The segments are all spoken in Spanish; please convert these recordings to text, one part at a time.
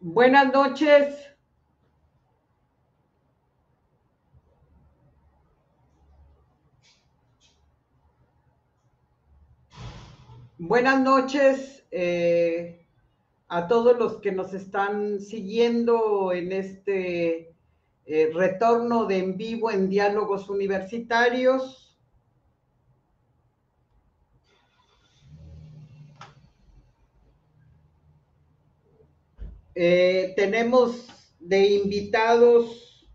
Buenas noches. Buenas noches a todos los que nos están siguiendo en este retorno de en vivo en Diálogos Universitarios. Tenemos de invitados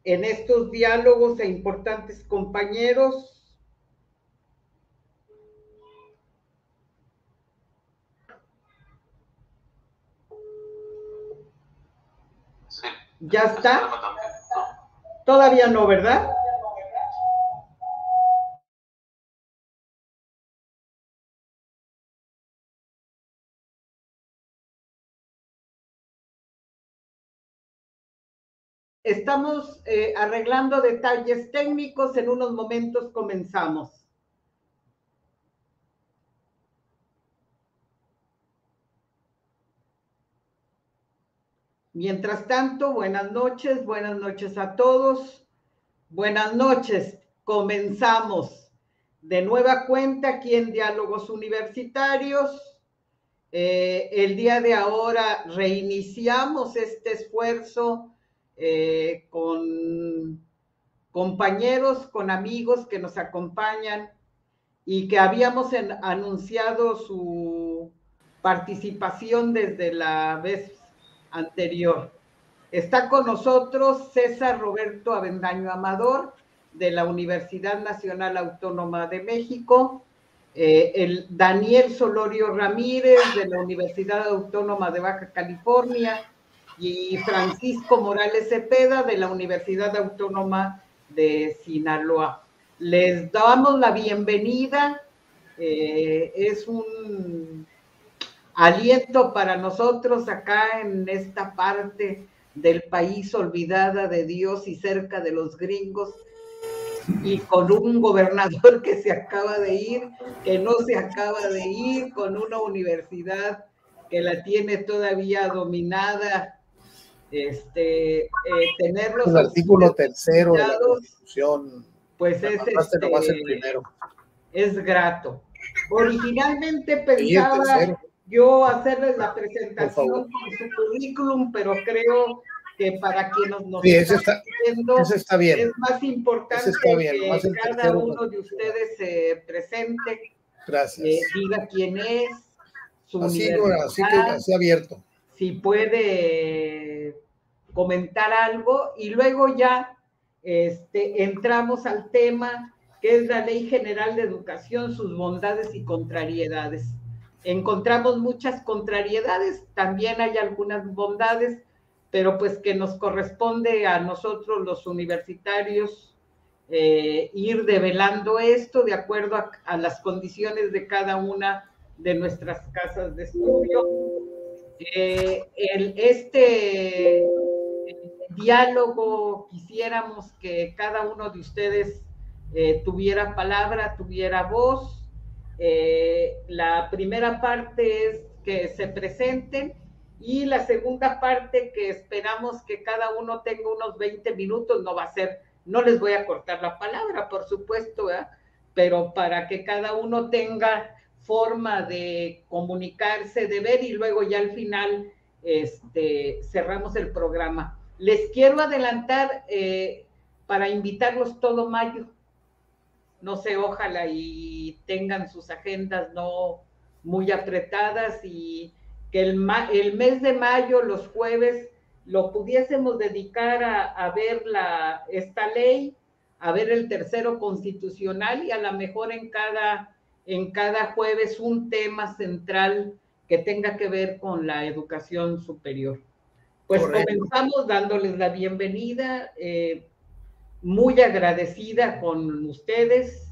en estos diálogos a importantes compañeros. Sí. ¿Ya está? Todavía no, ¿verdad? Estamos arreglando detalles técnicos, en unos momentos comenzamos. Mientras tanto, buenas noches a todos. Buenas noches, comenzamos de nueva cuenta aquí en Diálogos Universitarios. El día de ahora reiniciamos este esfuerzo con compañeros, con amigos que nos acompañan y que habíamos anunciado su participación desde la vez anterior. Está con nosotros César Roberto Avendaño Amador, de la Universidad Nacional Autónoma de México, el Daniel Solorio Ramírez, de la Universidad Autónoma de Baja California, y Francisco Morales Cepeda, de la Universidad Autónoma de Sinaloa. Les damos la bienvenida. Es un aliento para nosotros acá en esta parte del país olvidada de Dios y cerca de los gringos, y con un gobernador que se acaba de ir, que no se acaba de ir, con una universidad que la tiene todavía dominada, tenerlos. El artículo tercero de la Constitución, pues es grato. Originalmente pensaba yo hacerles la presentación con su currículum, pero creo que para quienes nos están viendo es más importante que cada uno de ustedes se presente, diga quién es, su universidad, así abierto. Si puede comentar algo, y luego ya entramos al tema que es la Ley General de Educación, sus bondades y contrariedades. Encontramos muchas contrariedades, también hay algunas bondades, pero pues que nos corresponde a nosotros los universitarios ir develando esto de acuerdo a las condiciones de cada una de nuestras casas de estudio. Este diálogo quisiéramos que cada uno de ustedes tuviera palabra, tuviera voz. La primera parte es que se presenten, y la segunda parte que esperamos que cada uno tenga unos 20 minutos, no va a ser, no les voy a cortar la palabra, por supuesto, ¿verdad? Pero para que cada uno tenga forma de comunicarse, de ver, y luego ya al final cerramos el programa. Les quiero adelantar para invitarlos todo mayo. no sé, ojalá y tengan sus agendas no muy apretadas y que el mes de mayo, los jueves, lo pudiésemos dedicar a ver esta ley, a ver el tercero constitucional y a lo mejor en cada jueves un tema central que tenga que ver con la educación superior. Pues correcto. comenzamos dándoles la bienvenida, muy agradecida con ustedes,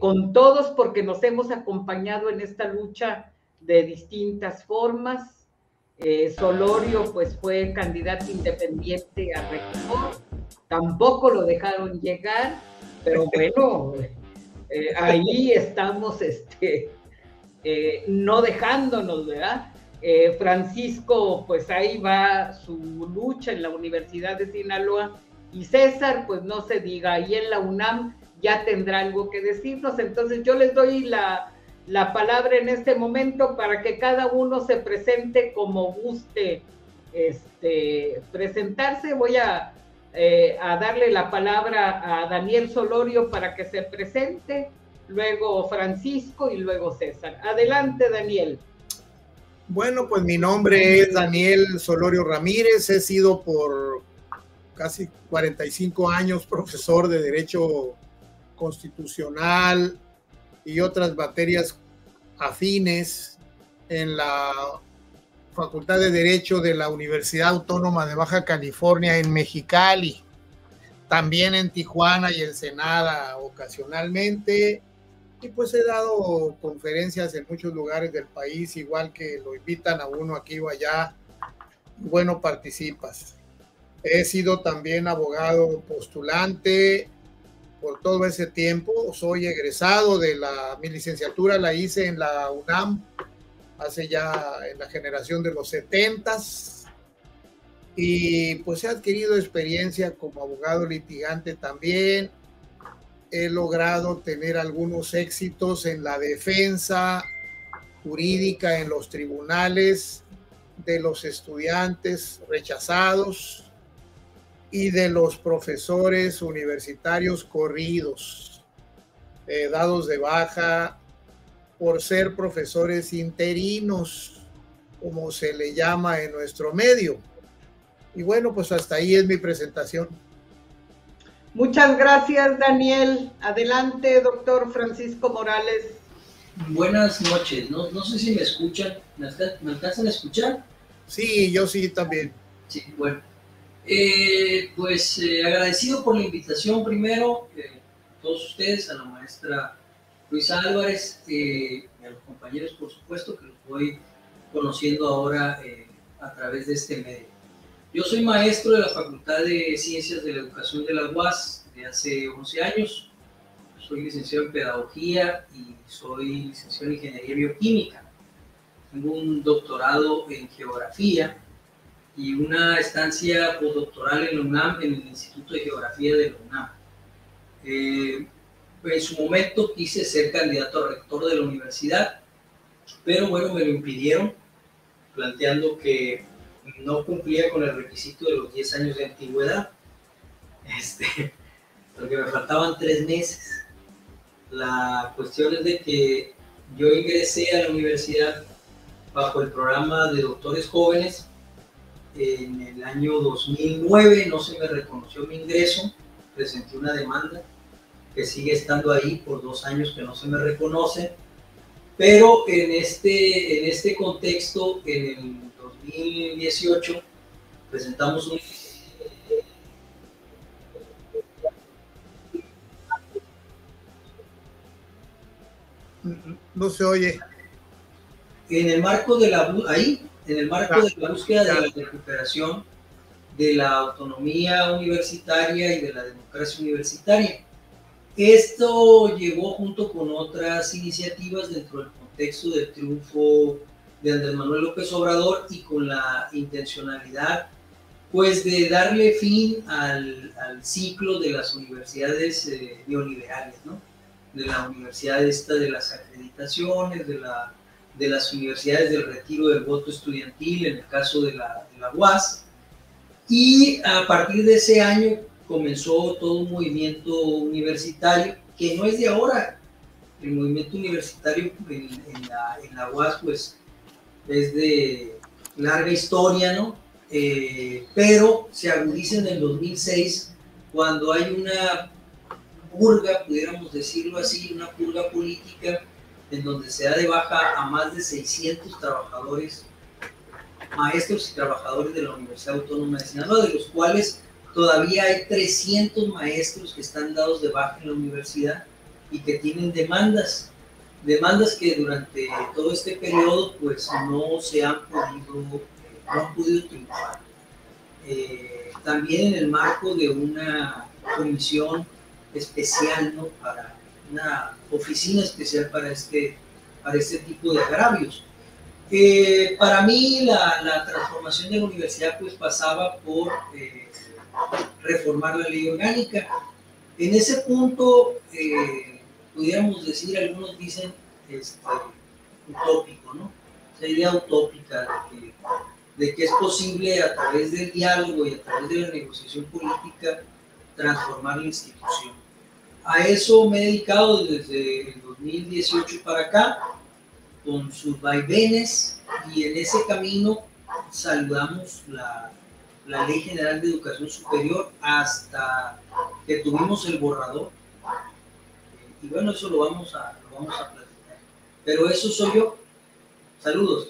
con todos, porque nos hemos acompañado en esta lucha de distintas formas. Solorio pues fue candidato independiente a rector, tampoco lo dejaron llegar, pero bueno, ahí estamos no dejándonos, ¿verdad? Francisco, pues ahí va su lucha en la Universidad de Sinaloa, y César, pues no se diga, ahí en la UNAM ya tendrá algo que decirnos. Entonces yo les doy la palabra en este momento para que cada uno se presente como guste presentarse. Voy a darle la palabra a Daniel Solorio para que se presente, luego Francisco y luego César. Adelante, Daniel. Bueno, pues mi nombre es Daniel Solorio Ramírez, he sido por casi 45 años profesor de Derecho Constitucional y otras materias afines en la Facultad de Derecho de la Universidad Autónoma de Baja California en Mexicali, también en Tijuana y Ensenada ocasionalmente, y pues he dado conferencias en muchos lugares del país, igual que lo invitan a uno aquí o allá, y bueno, participas. He sido también abogado postulante por todo ese tiempo. Soy egresado de mi licenciatura, la hice en la UNAM hace ya en la generación de los 70s. Y pues he adquirido experiencia como abogado litigante también. He logrado tener algunos éxitos en la defensa jurídica en los tribunales de los estudiantes rechazados y de los profesores universitarios corridos, dados de baja por ser profesores interinos, como se le llama en nuestro medio. Y bueno, pues hasta ahí es mi presentación. Muchas gracias, Daniel. Adelante, doctor Francisco Morales. Buenas noches. No sé si me escuchan. ¿Me alcanzan a escuchar? Sí, yo sí también. Sí, bueno. Agradecido por la invitación primero, todos ustedes, a la maestra Luisa Álvarez, y a los compañeros, por supuesto, que los voy conociendo ahora a través de este medio. Yo soy maestro de la Facultad de Ciencias de la Educación de la UAS de hace 11 años. Soy licenciado en Pedagogía y soy licenciado en Ingeniería Bioquímica. Tengo un doctorado en Geografía y una estancia postdoctoral en la UNAM, en el Instituto de Geografía de la UNAM. En su momento quise ser candidato a rector de la universidad, pero bueno, me lo impidieron, planteando que no cumplía con el requisito de los 10 años de antigüedad, porque me faltaban 3 meses. La cuestión es de que yo ingresé a la universidad bajo el programa de doctores jóvenes. En el año 2009 no se me reconoció mi ingreso, presenté una demanda que sigue estando ahí por 2 años que no se me reconoce, pero en este contexto, en el 2018 presentamos un... No se oye. En el marco de la búsqueda de la recuperación de la autonomía universitaria y de la democracia universitaria. Esto llegó junto con otras iniciativas dentro del contexto del triunfo de Andrés Manuel López Obrador y con la intencionalidad pues de darle fin al ciclo de las universidades neoliberales, ¿no? De la universidad de las acreditaciones, de las universidades del retiro del voto estudiantil, en el caso de la UAS. Y a partir de ese año comenzó todo un movimiento universitario que no es de ahora. El movimiento universitario en la UAS pues es de larga historia, ¿no? Pero se agudiza en el 2006 cuando hay una purga, pudiéramos decirlo así, una purga política en donde se da de baja a más de 600 trabajadores, maestros y trabajadores de la Universidad Autónoma de Sinaloa, de los cuales todavía hay 300 maestros que están dados de baja en la universidad y que tienen demandas que durante todo este periodo pues no han podido triunfar. También en el marco de una comisión especial, ¿no? Para una oficina especial para este tipo de agravios. Para mí la transformación de la universidad pues pasaba por reformar la ley orgánica. En ese punto pudiéramos decir, algunos dicen utópico, ¿no? Esa idea utópica de que es posible a través del diálogo y a través de la negociación política transformar la institución. A eso me he dedicado desde el 2018 para acá, con sus vaivenes, y en ese camino saludamos la Ley General de Educación Superior hasta que tuvimos el borrador. Y bueno, eso lo vamos a platicar. Pero eso soy yo. Saludos.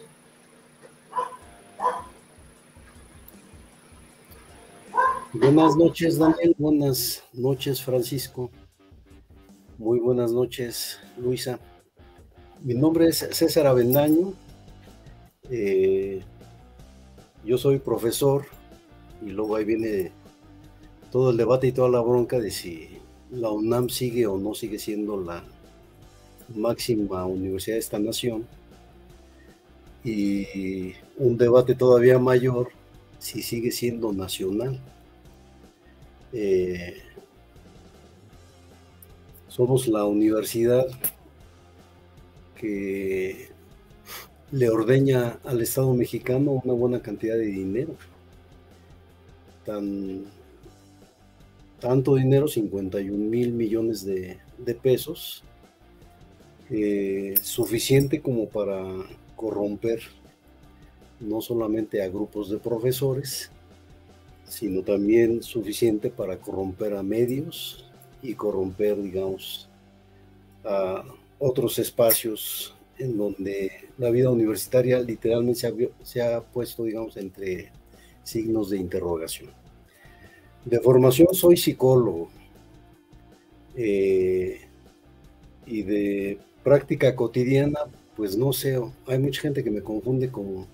Buenas noches, Daniel. Buenas noches, Francisco. Muy buenas noches, Luisa. Mi nombre es César Avendaño. Yo soy profesor y luego ahí viene todo el debate y toda la bronca de si la UNAM sigue o no sigue siendo la máxima universidad de esta nación, y un debate todavía mayor si sigue siendo nacional. Somos la universidad que le ordeña al Estado mexicano una buena cantidad de dinero. Tanto dinero, 51,000 millones de pesos, suficiente como para corromper no solamente a grupos de profesores, sino también suficiente para corromper a medios y corromper, digamos, a otros espacios en donde la vida universitaria literalmente se ha puesto, digamos, entre signos de interrogación. De formación soy psicólogo, y de práctica cotidiana, pues no sé, hay mucha gente que me confunde como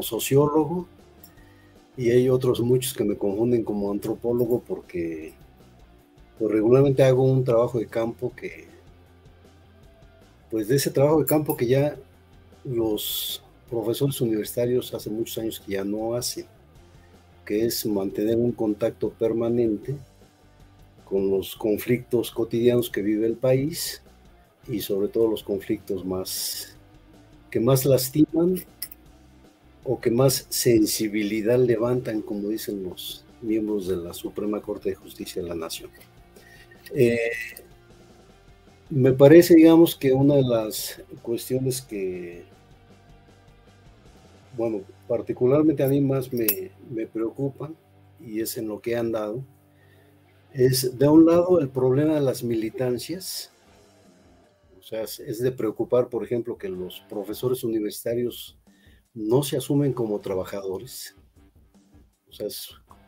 sociólogo, y hay otros muchos que me confunden como antropólogo, porque pues regularmente hago un trabajo de campo pues de ese trabajo de campo que ya los profesores universitarios hace muchos años que ya no hacen, que es mantener un contacto permanente con los conflictos cotidianos que vive el país, y sobre todo los conflictos que más lastiman o que más sensibilidad levantan, como dicen los miembros de la Suprema Corte de Justicia de la Nación. Me parece, digamos, que una de las cuestiones que, bueno, particularmente a mí más me preocupan, y es en lo que he andado, es de un lado el problema de las militancias. O sea, es de preocupar, por ejemplo, que los profesores universitarios no se asumen como trabajadores, o sea,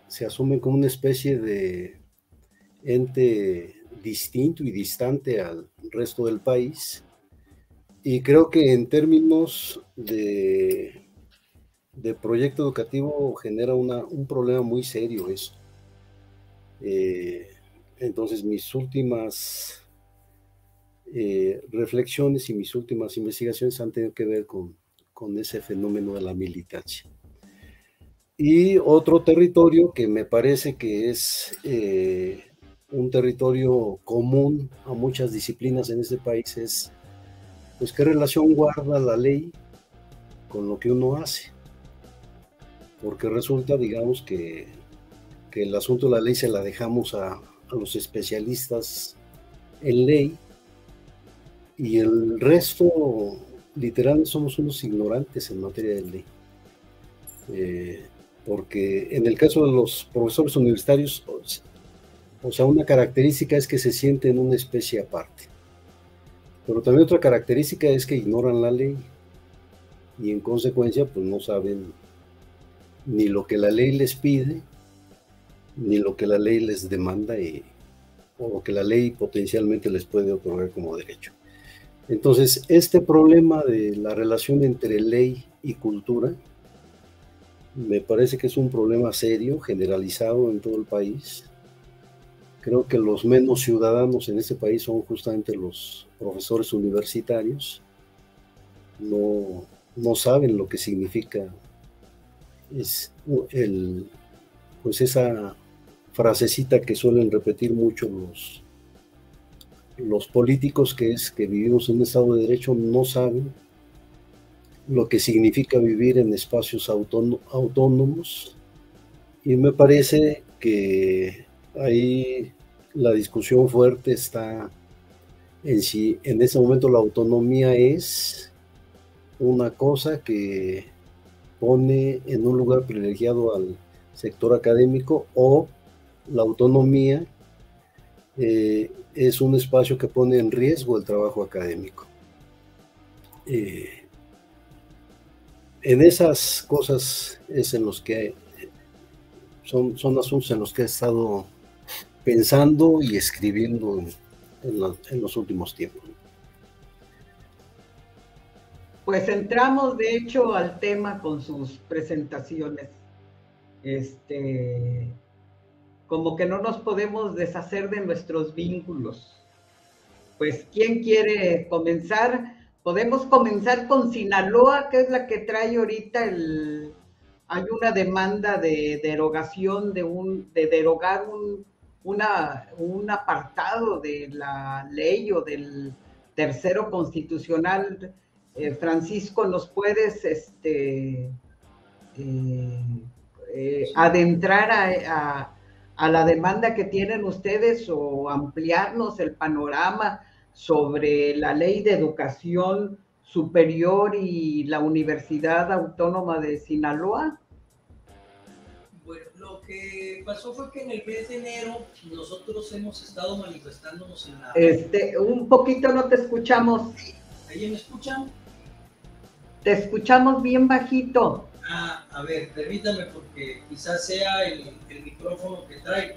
se asumen como una especie de ente distinto y distante al resto del país, y creo que en términos de proyecto educativo genera un problema muy serio eso. Entonces mis últimas reflexiones y mis últimas investigaciones han tenido que ver con ese fenómeno de la militancia. Y otro territorio que me parece que es un territorio común a muchas disciplinas en este país es, pues, qué relación guarda la ley con lo que uno hace. Porque resulta, digamos, que el asunto de la ley se la dejamos a los especialistas en ley, y el resto, literal, somos unos ignorantes en materia de ley. Porque en el caso de los profesores universitarios, o sea, una característica es que se sienten una especie aparte. Pero también otra característica es que ignoran la ley y en consecuencia pues no saben ni lo que la ley les pide, ni lo que la ley les demanda o lo que la ley potencialmente les puede otorgar como derecho. Entonces, este problema de la relación entre ley y cultura me parece que es un problema serio, generalizado en todo el país. Creo que los menos ciudadanos en este país son justamente los profesores universitarios. No saben lo que significa pues esa frasecita que suelen repetir mucho los políticos, que es que vivimos en un Estado de Derecho. No saben lo que significa vivir en espacios autónomos, y me parece que ahí la discusión fuerte está en si en ese momento la autonomía es una cosa que pone en un lugar privilegiado al sector académico, o la autonomía es un espacio que pone en riesgo el trabajo académico. En esas cosas es en los que son asuntos en los que he estado pensando y escribiendo en los últimos tiempos. Pues entramos de hecho al tema con sus presentaciones. Como que no nos podemos deshacer de nuestros vínculos. Pues, ¿quién quiere comenzar? Podemos comenzar con Sinaloa, que es la que trae ahorita hay una demanda de derogación, de derogar un apartado de la ley o del tercero constitucional. Francisco, ¿nos puedes adentrar a la demanda que tienen ustedes o ampliarnos el panorama sobre la Ley de Educación Superior y la Universidad Autónoma de Sinaloa? Bueno, lo que pasó fue que en el mes de enero nosotros hemos estado manifestándonos en la... Un poquito no te escuchamos. ¿Ahí me escuchan? Te escuchamos bien bajito. A ver, permítame, porque quizás sea el micrófono que traigo.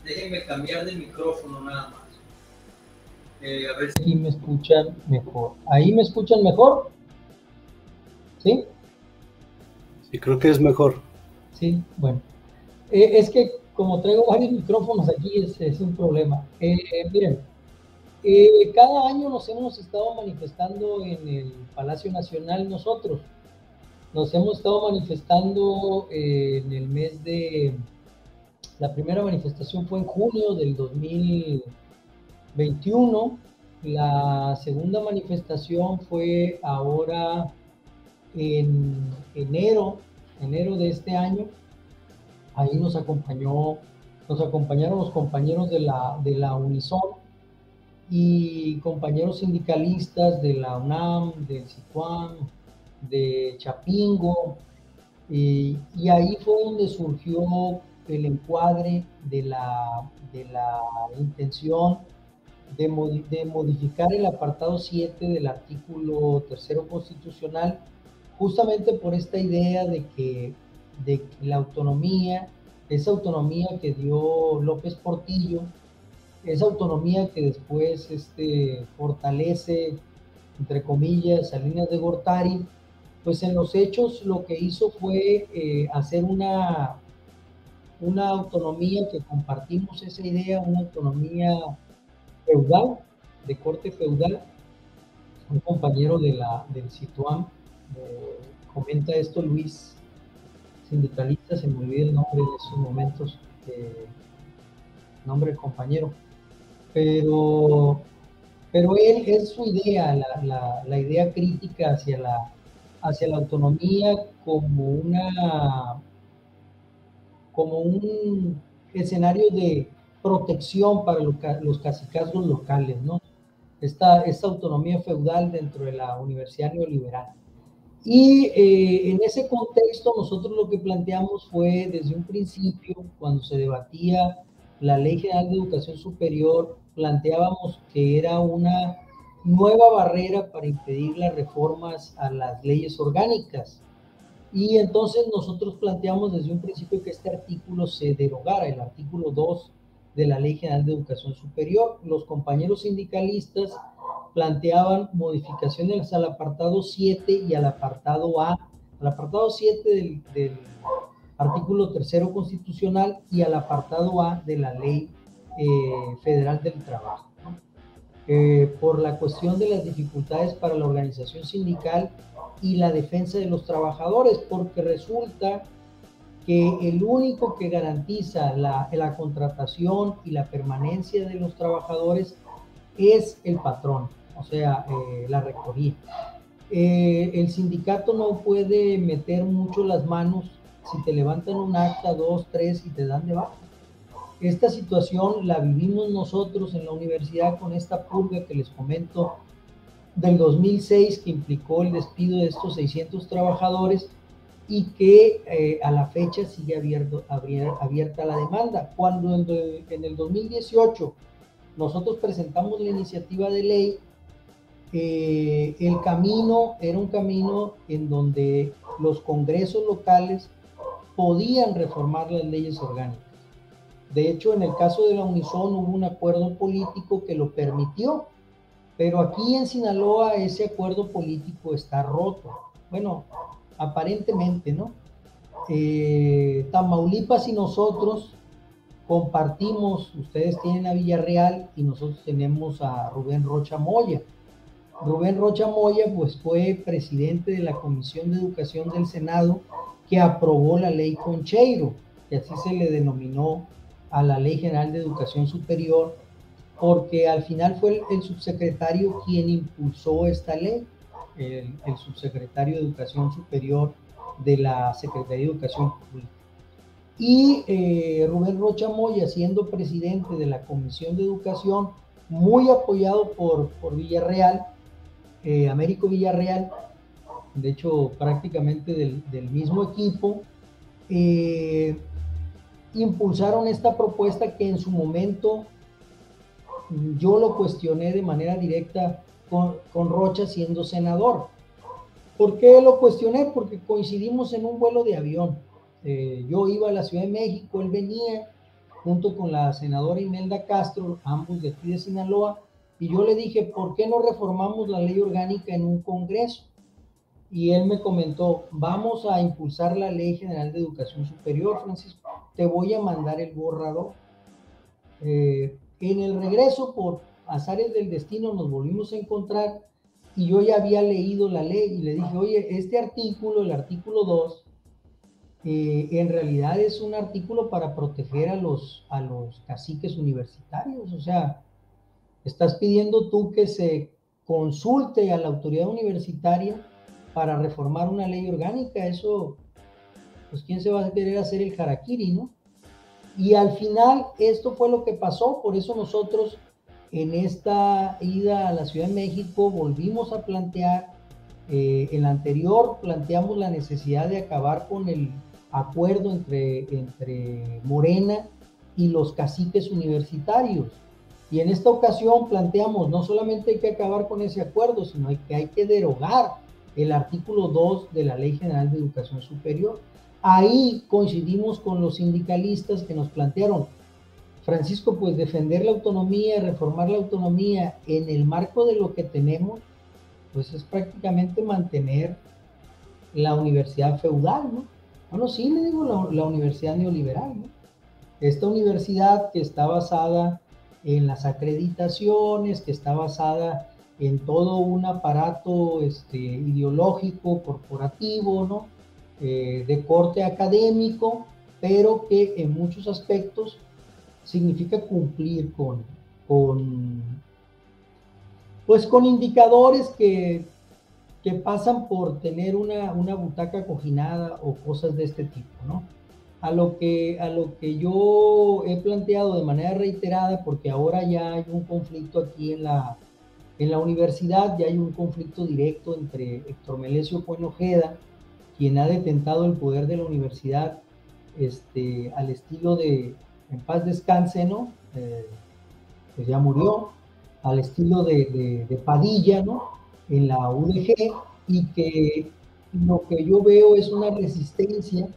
Déjenme cambiar de micrófono nada más. A ver si me escuchan mejor. ¿Ahí me escuchan mejor? ¿Sí? Sí, creo que es mejor. Sí, bueno. Es que como traigo varios micrófonos aquí es un problema. Miren, cada año nos hemos estado manifestando en el Palacio Nacional nosotros. Nos hemos estado manifestando en el mes de... La primera manifestación fue en junio del 2021. La segunda manifestación fue ahora en enero de este año. Ahí nos acompañaron los compañeros de la Unison y compañeros sindicalistas de la UNAM, del CITUAM, de Chapingo, y ahí fue donde surgió el encuadre de la intención de modificar el apartado 7 del artículo 3º constitucional, justamente por esta idea de que la autonomía, esa autonomía que dio López Portillo, esa autonomía que después fortalece, entre comillas, Salinas de Gortari, pues en los hechos lo que hizo fue hacer una autonomía que compartimos esa idea, una autonomía feudal, de corte feudal. Un compañero del CITUAM comenta esto, Luis, sindicalista, se me olvida el nombre de esos momentos, nombre del compañero, pero él es su idea, la idea crítica hacia la autonomía como un escenario de protección para los cacicazgos locales, ¿no? Esta autonomía feudal dentro de la universidad neoliberal. Y en ese contexto nosotros lo que planteamos fue desde un principio, cuando se debatía la Ley General de Educación Superior, planteábamos que era una nueva barrera para impedir las reformas a las leyes orgánicas. Y entonces nosotros planteamos desde un principio que este artículo se derogara, el artículo 2 de la Ley General de Educación Superior. Los compañeros sindicalistas planteaban modificaciones al apartado 7 y al apartado A, al apartado 7 del artículo 3º constitucional y al apartado A de la Ley Federal del Trabajo, ¿no? Por la cuestión de las dificultades para la organización sindical y la defensa de los trabajadores, porque resulta que el único que garantiza la contratación y la permanencia de los trabajadores es el patrón, o sea, la rectoría. El sindicato no puede meter mucho las manos si te levantan un acta, 2, 3 y te dan de baja. Esta situación la vivimos nosotros en la universidad con esta purga que les comento del 2006, que implicó el despido de estos 600 trabajadores y que a la fecha sigue abierta la demanda. Cuando en el 2018 nosotros presentamos la iniciativa de ley, el camino era un camino en donde los congresos locales podían reformar las leyes orgánicas. De hecho, en el caso de la Unison hubo un acuerdo político que lo permitió, pero aquí en Sinaloa ese acuerdo político está roto. Bueno, aparentemente, ¿no? Tamaulipas y nosotros compartimos, ustedes tienen a Villarreal y nosotros tenemos a Rubén Rocha Moya. Rubén Rocha Moya pues fue presidente de la Comisión de Educación del Senado que aprobó la ley Concheiro, que así se le denominó a la Ley General de Educación Superior, porque al final fue el subsecretario quien impulsó esta ley, el subsecretario de Educación Superior de la Secretaría de Educación Pública. Y Rubén Rocha Moya, siendo presidente de la Comisión de Educación, muy apoyado por Villarreal, Américo Villarreal, de hecho prácticamente del mismo equipo, impulsaron esta propuesta que en su momento yo lo cuestioné de manera directa con Rocha siendo senador. ¿Por qué lo cuestioné? Porque coincidimos en un vuelo de avión. Yo iba a la Ciudad de México, él venía junto con la senadora Imelda Castro, ambos de aquí de Sinaloa, y yo le dije, ¿por qué no reformamos la ley orgánica en un congreso? Y él me comentó, vamos a impulsar la Ley General de Educación Superior, Francisco, te voy a mandar el borrador. En el regreso, por azares del destino, nos volvimos a encontrar y yo ya había leído la ley y le dije, oye, este artículo, el artículo 2, en realidad es un artículo para proteger a los caciques universitarios. O sea, estás pidiendo tú que se consulte a la autoridad universitaria para reformar una ley orgánica. Eso, pues, ¿quién se va a querer hacer el harakiri, no? Y al final esto fue lo que pasó. Por eso nosotros en esta ida a la Ciudad de México volvimos a plantear, el anterior planteamos la necesidad de acabar con el acuerdo entre Morena y los caciques universitarios. Y en esta ocasión planteamos, no solamente hay que acabar con ese acuerdo, sino que hay que derogar el artículo 2 de la Ley General de Educación Superior. Ahí coincidimos con los sindicalistas que nos plantearon, Francisco, pues defender la autonomía, reformar la autonomía en el marco de lo que tenemos, pues es prácticamente mantener la universidad feudal, ¿no? Bueno, sí, le digo la universidad neoliberal, ¿no? Esta universidad que está basada en las acreditaciones, que está basada en todo un aparato ideológico, corporativo, ¿no? De corte académico, pero que en muchos aspectos significa cumplir con indicadores que pasan por tener una butaca cojinada o cosas de este tipo, ¿no? a lo que yo he planteado de manera reiterada, porque ahora ya hay un conflicto aquí en la universidad, ya hay un conflicto directo entre Héctor Melesio Cohen Ojeda, quien ha detentado el poder de la universidad, al estilo de, en paz descanse, ¿no? Pues ya murió, al estilo de Padilla, ¿no? En la UDG, y que lo que yo veo es una resistencia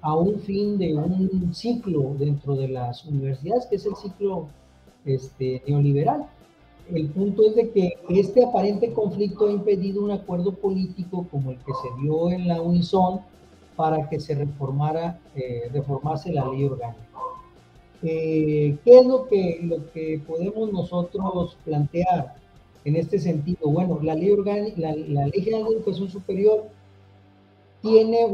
a un fin de un ciclo dentro de las universidades, que es el ciclo neoliberal. El punto es de que este aparente conflicto ha impedido un acuerdo político como el que se dio en la Unison para que se reformase la ley orgánica. ¿Qué es lo que podemos nosotros plantear en este sentido? Bueno, la ley general de educación superior tiene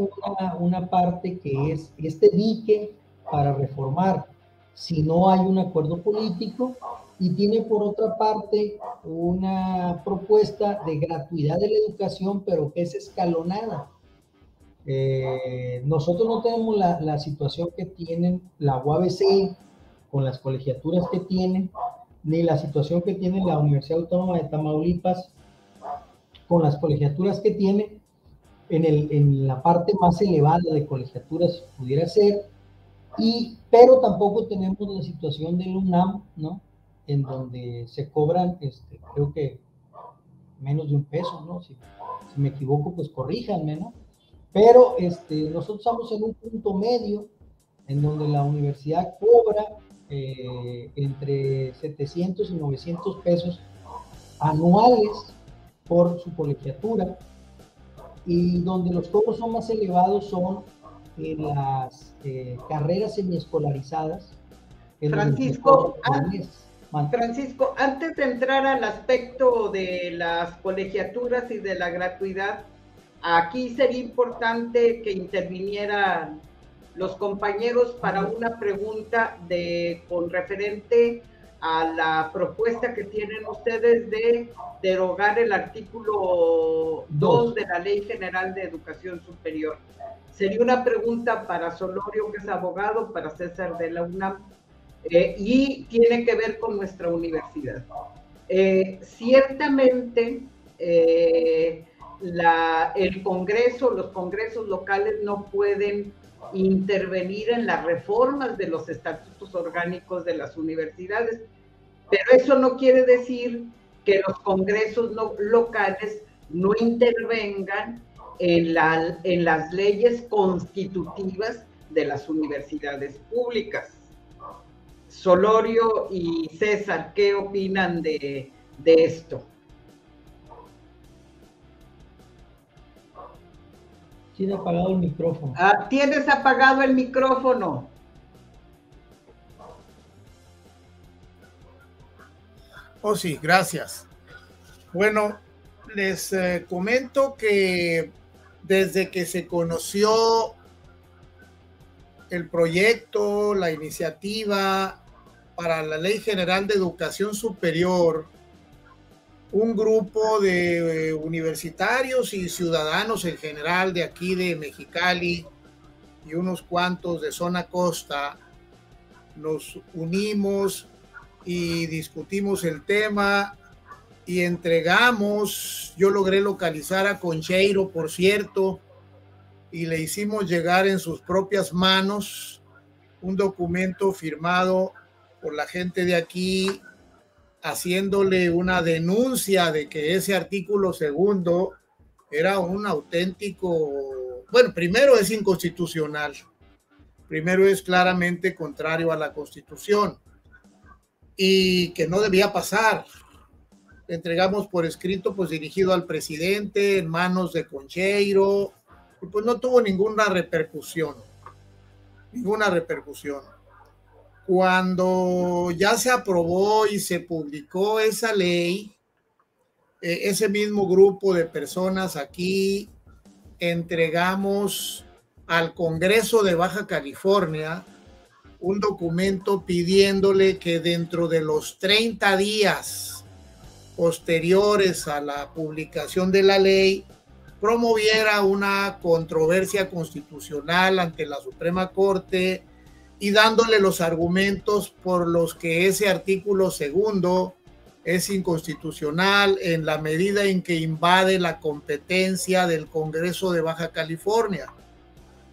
una parte que es este dique para reformar si no hay un acuerdo político, y tiene por otra parte una propuesta de gratuidad de la educación, pero que es escalonada. Nosotros no tenemos la situación que tienen la UABC con las colegiaturas que tienen, ni la situación que tiene la Universidad Autónoma de Tamaulipas con las colegiaturas que tiene. En la parte más elevada de colegiaturas pudiera ser, pero tampoco tenemos la situación del UNAM, ¿no? En donde se cobran, creo que menos de $1, ¿no? Si me equivoco, pues corríjanme, ¿no? Pero nosotros estamos en un punto medio en donde la universidad cobra entre 700 y 900 pesos anuales por su colegiatura, y donde los cobros son más elevados son en las carreras semiescolarizadas. Francisco, antes de entrar al aspecto de las colegiaturas y de la gratuidad, aquí sería importante que intervinieran los compañeros para una pregunta con referente a la propuesta que tienen ustedes de derogar el artículo 2 de la Ley General de Educación Superior. Sería una pregunta para Solorio, que es abogado, para César de la UNAM, y tiene que ver con nuestra universidad. Ciertamente, el Congreso, los congresos locales no pueden intervenir en las reformas de los estatutos orgánicos de las universidades, pero eso no quiere decir que los congresos locales no intervengan en las leyes constitutivas de las universidades públicas. Solorio y César, ¿qué opinan de esto? Tiene apagado el micrófono. Tienes apagado el micrófono. Oh, sí, gracias. Bueno, les comento que desde que se conoció el proyecto, la iniciativa para la Ley General de Educación Superior, un grupo de universitarios y ciudadanos en general de aquí de Mexicali y unos cuantos de zona costa nos unimos y discutimos el tema y entregamos, yo logré localizar a Concheiro, por cierto, y le hicimos llegar en sus propias manos un documento firmado por la gente de aquí, haciéndole una denuncia de que ese artículo segundo era un auténtico, bueno, primero es inconstitucional, primero es claramente contrario a la Constitución y que no debía pasar. Le entregamos por escrito, pues dirigido al presidente, en manos de Concheiro, y pues no tuvo ninguna repercusión. Cuando ya se aprobó y se publicó esa ley, ese mismo grupo de personas aquí entregamos al Congreso de Baja California un documento pidiéndole que dentro de los 30 días posteriores a la publicación de la ley promoviera una controversia constitucional ante la Suprema Corte y dándole los argumentos por los que ese artículo segundo es inconstitucional en la medida en que invade la competencia del Congreso de Baja California.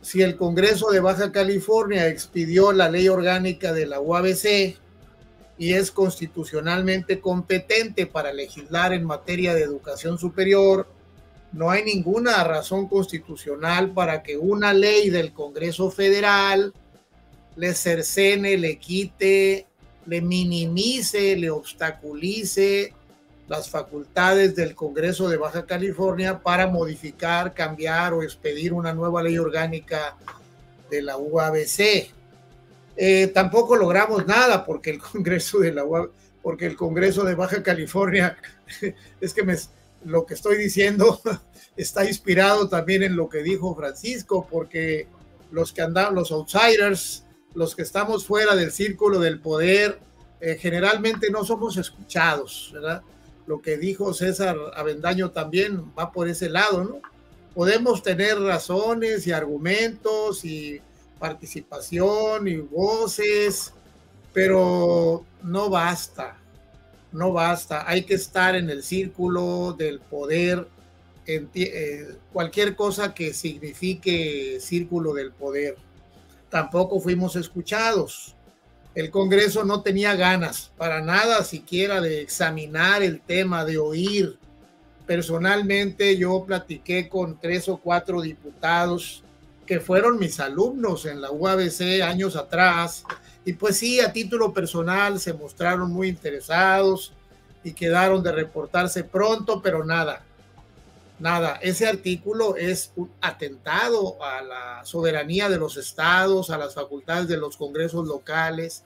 Si el Congreso de Baja California expidió la ley orgánica de la UABC y es constitucionalmente competente para legislar en materia de educación superior, no hay ninguna razón constitucional para que una ley del Congreso Federal le cercene, le quite, le minimice, le obstaculice las facultades del Congreso de Baja California para modificar, cambiar o expedir una nueva ley orgánica de la UABC. Tampoco logramos nada porque el Congreso de porque el Congreso de Baja California, es que lo que estoy diciendo está inspirado también en lo que dijo Francisco, porque los que andan, los outsiders, los que estamos fuera del círculo del poder, generalmente no somos escuchados, ¿verdad? Lo que dijo César Avendaño también va por ese lado, ¿no? Podemos tener razones y argumentos y participación y voces, pero no basta, hay que estar en el círculo del poder, cualquier cosa que signifique círculo del poder. Tampoco fuimos escuchados. El Congreso no tenía ganas para nada siquiera de examinar el tema, de oír. Personalmente yo platiqué con 3 o 4 diputados que fueron mis alumnos en la UABC años atrás, y pues sí, a título personal se mostraron muy interesados y quedaron de reportarse pronto, pero nada. Ese artículo es un atentado a la soberanía de los estados, a las facultades de los congresos locales,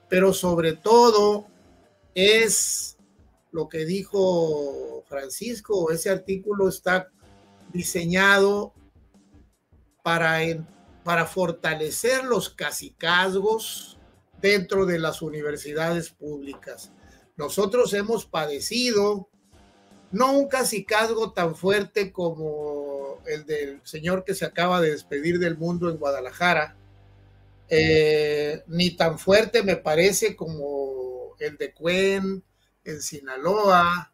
pero sobre todo es lo que dijo Francisco, ese artículo está diseñado para fortalecer los cacicazgos dentro de las universidades públicas. Nosotros hemos padecido no un cacicazgo tan fuerte como el del señor que se acaba de despedir del mundo en Guadalajara, ni tan fuerte me parece como el de Cuen en Sinaloa,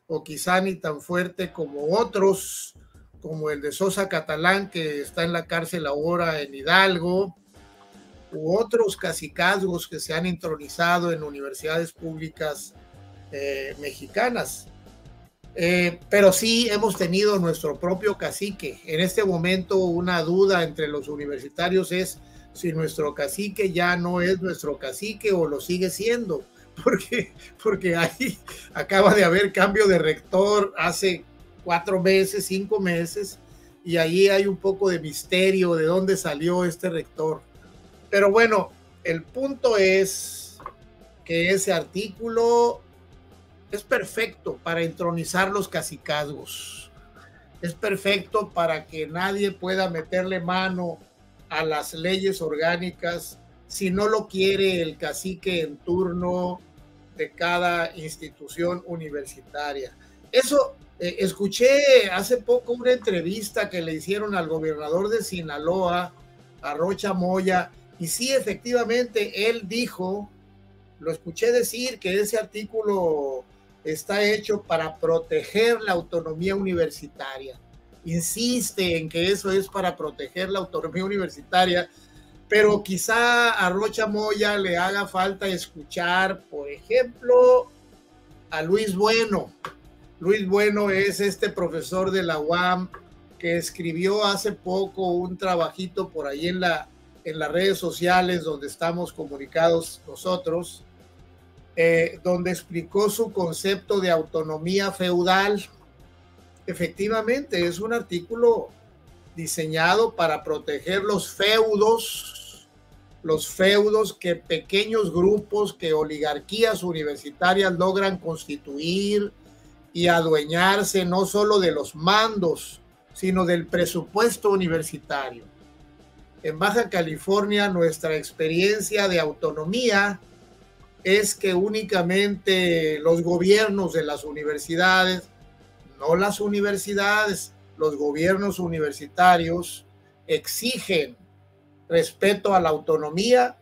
o quizá ni tan fuerte como otros, como el de Sosa Catalán, que está en la cárcel ahora en Hidalgo, u otros cacicazgos que se han entronizado en universidades públicas mexicanas. Pero sí hemos tenido nuestro propio cacique. En este momento una duda entre los universitarios es si nuestro cacique ya no es nuestro cacique o lo sigue siendo, porque ahí acaba de haber cambio de rector hace 4 meses, 5 meses, y ahí hay un poco de misterio de dónde salió este rector. Pero bueno, el punto es que ese artículo es perfecto para entronizar los cacicazgos. Es perfecto para que nadie pueda meterle mano a las leyes orgánicas si no lo quiere el cacique en turno de cada institución universitaria. Eso, escuché hace poco una entrevista que le hicieron al gobernador de Sinaloa, a Rocha Moya, y sí, efectivamente, él dijo, lo escuché decir, que ese artículo está hecho para proteger la autonomía universitaria. Insiste en que eso es para proteger la autonomía universitaria, pero quizá a Rocha Moya le haga falta escuchar, por ejemplo, a Luis Bueno. Luis Bueno es este profesor de la UAM que escribió hace poco un trabajito por ahí en las redes sociales donde estamos comunicados nosotros, donde explicó su concepto de autonomía feudal. Efectivamente, es un artículo diseñado para proteger los feudos que pequeños grupos, que oligarquías universitarias logran constituir y adueñarse no solo de los mandos, sino del presupuesto universitario. En Baja California, nuestra experiencia de autonomía es que únicamente los gobiernos de las universidades, no las universidades, los gobiernos universitarios exigen respeto a la autonomía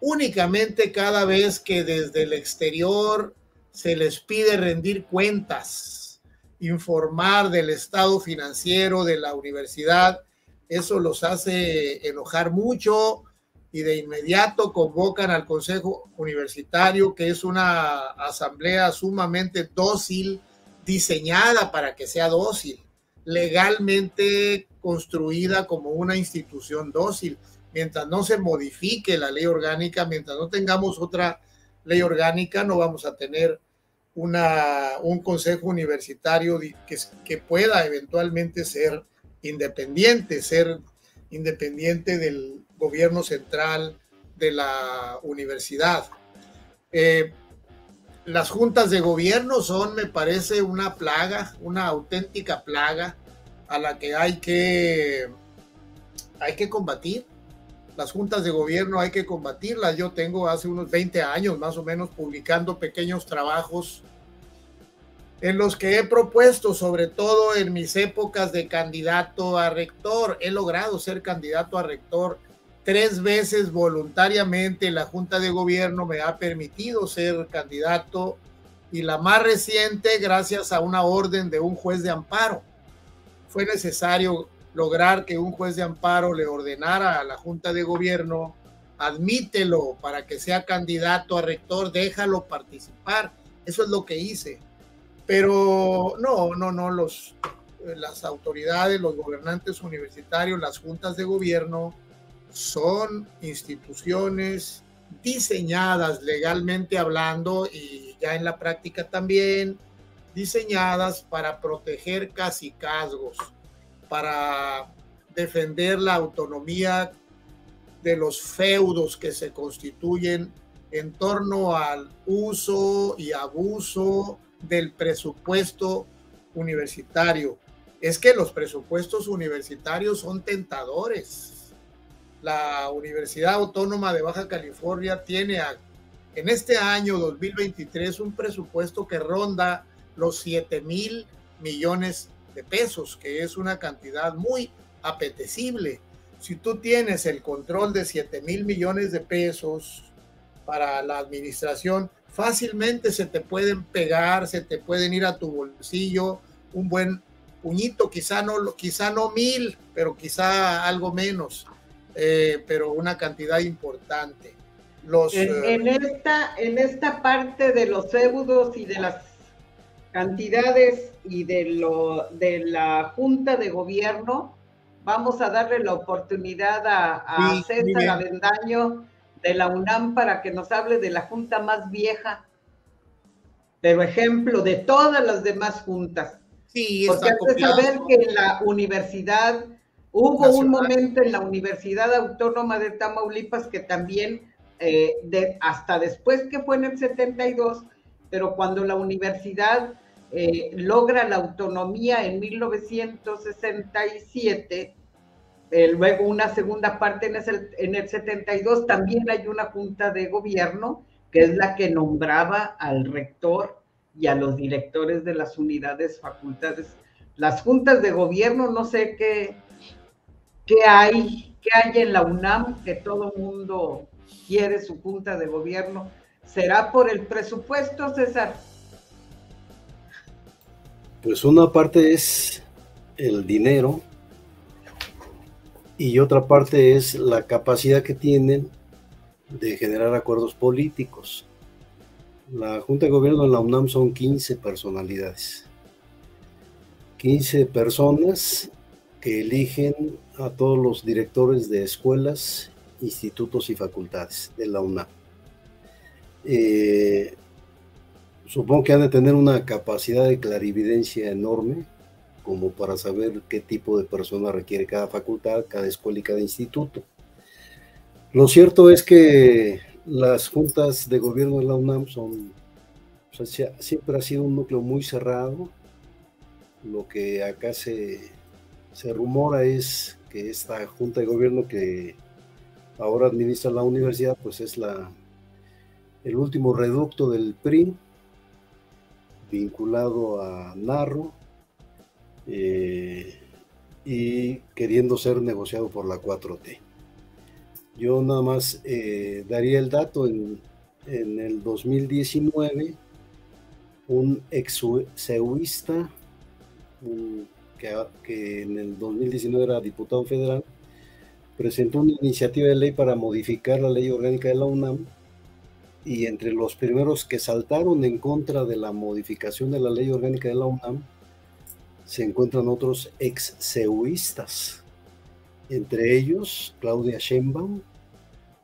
únicamente cada vez que desde el exterior se les pide rendir cuentas, informar del estado financiero de la universidad. Eso los hace enojar mucho y de inmediato convocan al Consejo Universitario, que es una asamblea sumamente dócil, diseñada para que sea dócil, legalmente construida como una institución dócil. Mientras no se modifique la ley orgánica, mientras no tengamos otra ley orgánica, no vamos a tener un consejo universitario que pueda eventualmente ser independiente del gobierno central de la universidad. Las juntas de gobierno son, me parece, una plaga, una auténtica plaga a la que hay que combatir. Las juntas de gobierno hay que combatirlas. Yo tengo hace unos 20 años más o menos publicando pequeños trabajos en los que he propuesto, sobre todo en mis épocas de candidato a rector. He logrado ser candidato a rector 3 veces voluntariamente. La Junta de Gobierno me ha permitido ser candidato, y la más reciente gracias a una orden de un juez de amparo. Fue necesario lograr que un juez de amparo le ordenara a la Junta de Gobierno: admítelo para que sea candidato a rector, déjalo participar. Eso es lo que hice. Pero las autoridades, los gobernantes universitarios, las juntas de gobierno son instituciones diseñadas legalmente hablando, y ya en la práctica también, diseñadas para proteger cacicazgos, para defender la autonomía de los feudos que se constituyen en torno al uso y abuso del presupuesto universitario. Es que los presupuestos universitarios son tentadores. La Universidad Autónoma de Baja California tiene en este año 2023 un presupuesto que ronda los 7,000 millones de pesos, que es una cantidad muy apetecible. Si tú tienes el control de 7,000 millones de pesos para la administración, fácilmente se te pueden pegar, se te pueden ir a tu bolsillo un buen puñito, quizá no 1,000, pero quizá algo menos, pero una cantidad importante. En esta parte de los feudos y de las cantidades y de la Junta de Gobierno, vamos a darle la oportunidad a César Avendaño de la UNAM para que nos hable de la junta más vieja, pero ejemplo de todas las demás juntas. Sí, porque hay que saber que en la universidad hubo un momento en la Universidad Autónoma de Tamaulipas que también, hasta después que fue en el 72, pero cuando la universidad logra la autonomía en 1967, luego una segunda parte en el 72, también hay una junta de gobierno que es la que nombraba al rector y a los directores de las unidades, facultades. Las juntas de gobierno, no sé qué hay en la UNAM, que todo mundo quiere su junta de gobierno. ¿Será por el presupuesto, César? Pues una parte es el dinero y otra parte es la capacidad que tienen de generar acuerdos políticos. La Junta de Gobierno de la UNAM son 15 personalidades, 15 personas que eligen a todos los directores de escuelas, institutos y facultades de la UNAM. Supongo que han de tener una capacidad de clarividencia enorme, como para saber qué tipo de persona requiere cada facultad, cada escuela y cada instituto. Lo cierto es que las juntas de gobierno de la UNAM siempre ha sido un núcleo muy cerrado. Lo que acá se rumora es que esta junta de gobierno que ahora administra la universidad, pues es el último reducto del PRI, vinculado a Narro, y queriendo ser negociado por la 4T. Yo nada más daría el dato, en el 2019, un ex-ceuista, que en el 2019 era diputado federal, presentó una iniciativa de ley para modificar la ley orgánica de la UNAM, y entre los primeros que saltaron en contra de la modificación de la ley orgánica de la UNAM se encuentran otros ex-ceuistas, entre ellos Claudia Sheinbaum,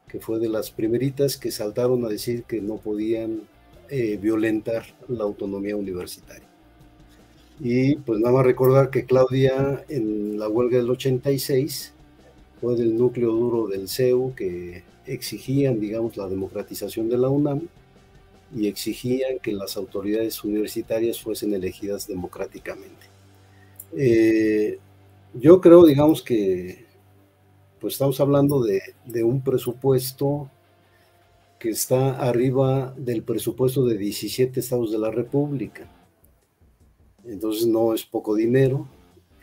que fue de las primeritas que saltaron a decir que no podían violentar la autonomía universitaria. Y pues nada más recordar que Claudia, en la huelga del 86, fue del núcleo duro del CEU, que exigían, digamos, la democratización de la UNAM y exigían que las autoridades universitarias fuesen elegidas democráticamente. Yo creo, digamos, que pues estamos hablando de un presupuesto que está arriba del presupuesto de 17 estados de la República. Entonces no es poco dinero,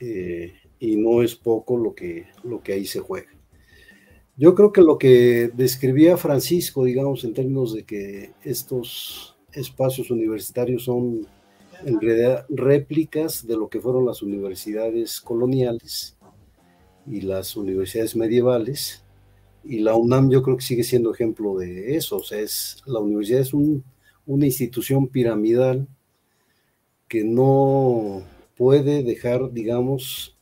y no es poco lo que ahí se juega. Yo creo que lo que describía Francisco, digamos, en términos de que estos espacios universitarios son en realidad réplicas de lo que fueron las universidades coloniales y las universidades medievales, y la UNAM yo creo que sigue siendo ejemplo de eso. O sea, la universidad es una institución piramidal que no puede dejar, digamos,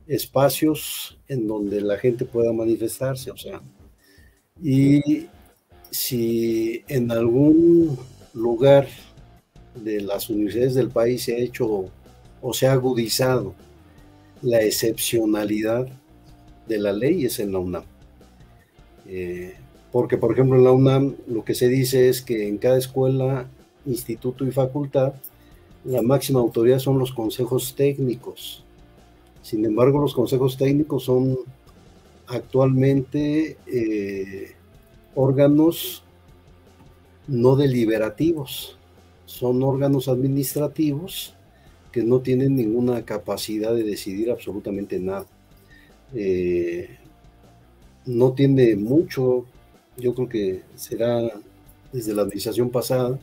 espacios en donde la gente pueda manifestarse. O sea, y si en algún lugar de las universidades del país se ha hecho o se ha agudizado la excepcionalidad de la ley, es en la UNAM. Porque, por ejemplo, en la UNAM lo que se dice es que en cada escuela, instituto y facultad, la máxima autoridad son los consejos técnicos. Sin embargo, los consejos técnicos son actualmente órganos no deliberativos, son órganos administrativos que no tienen ninguna capacidad de decidir absolutamente nada. No tiene mucho, yo creo que será desde la administración pasada,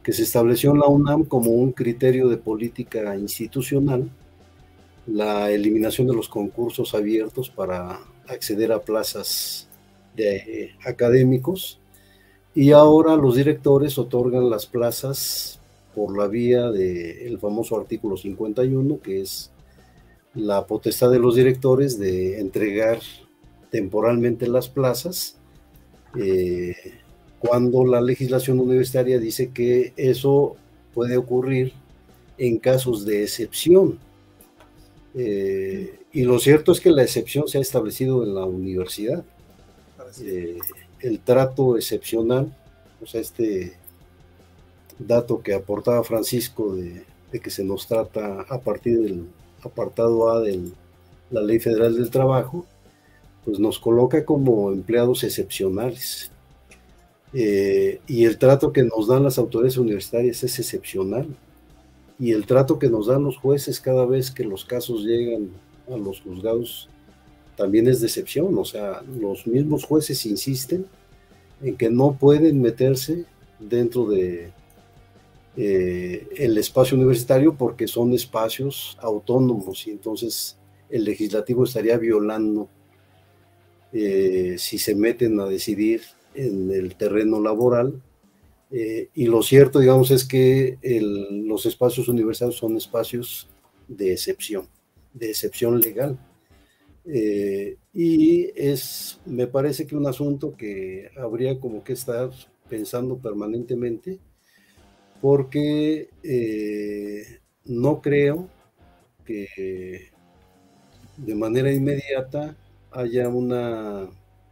que se estableció en la UNAM como un criterio de política institucional la eliminación de los concursos abiertos para acceder a plazas de académicos, y ahora los directores otorgan las plazas por la vía del famoso artículo 51, que es la potestad de los directores de entregar temporalmente las plazas, cuando la legislación universitaria dice que eso puede ocurrir en casos de excepción. Y lo cierto es que la excepción se ha establecido en la universidad. El trato excepcional, o sea, este dato que aportaba Francisco de que se nos trata a partir del apartado A de la Ley Federal del Trabajo, pues nos coloca como empleados excepcionales. Y el trato que nos dan las autoridades universitarias es excepcional. Y el trato que nos dan los jueces cada vez que los casos llegan a los juzgados también es de excepción. O sea, los mismos jueces insisten en que no pueden meterse dentro de el espacio universitario porque son espacios autónomos, y entonces el legislativo estaría violando si se meten a decidir en el terreno laboral. Y lo cierto, digamos, es que los espacios universitarios son espacios de excepción legal. Y me parece que un asunto que habría como que estar pensando permanentemente, porque no creo que de manera inmediata haya una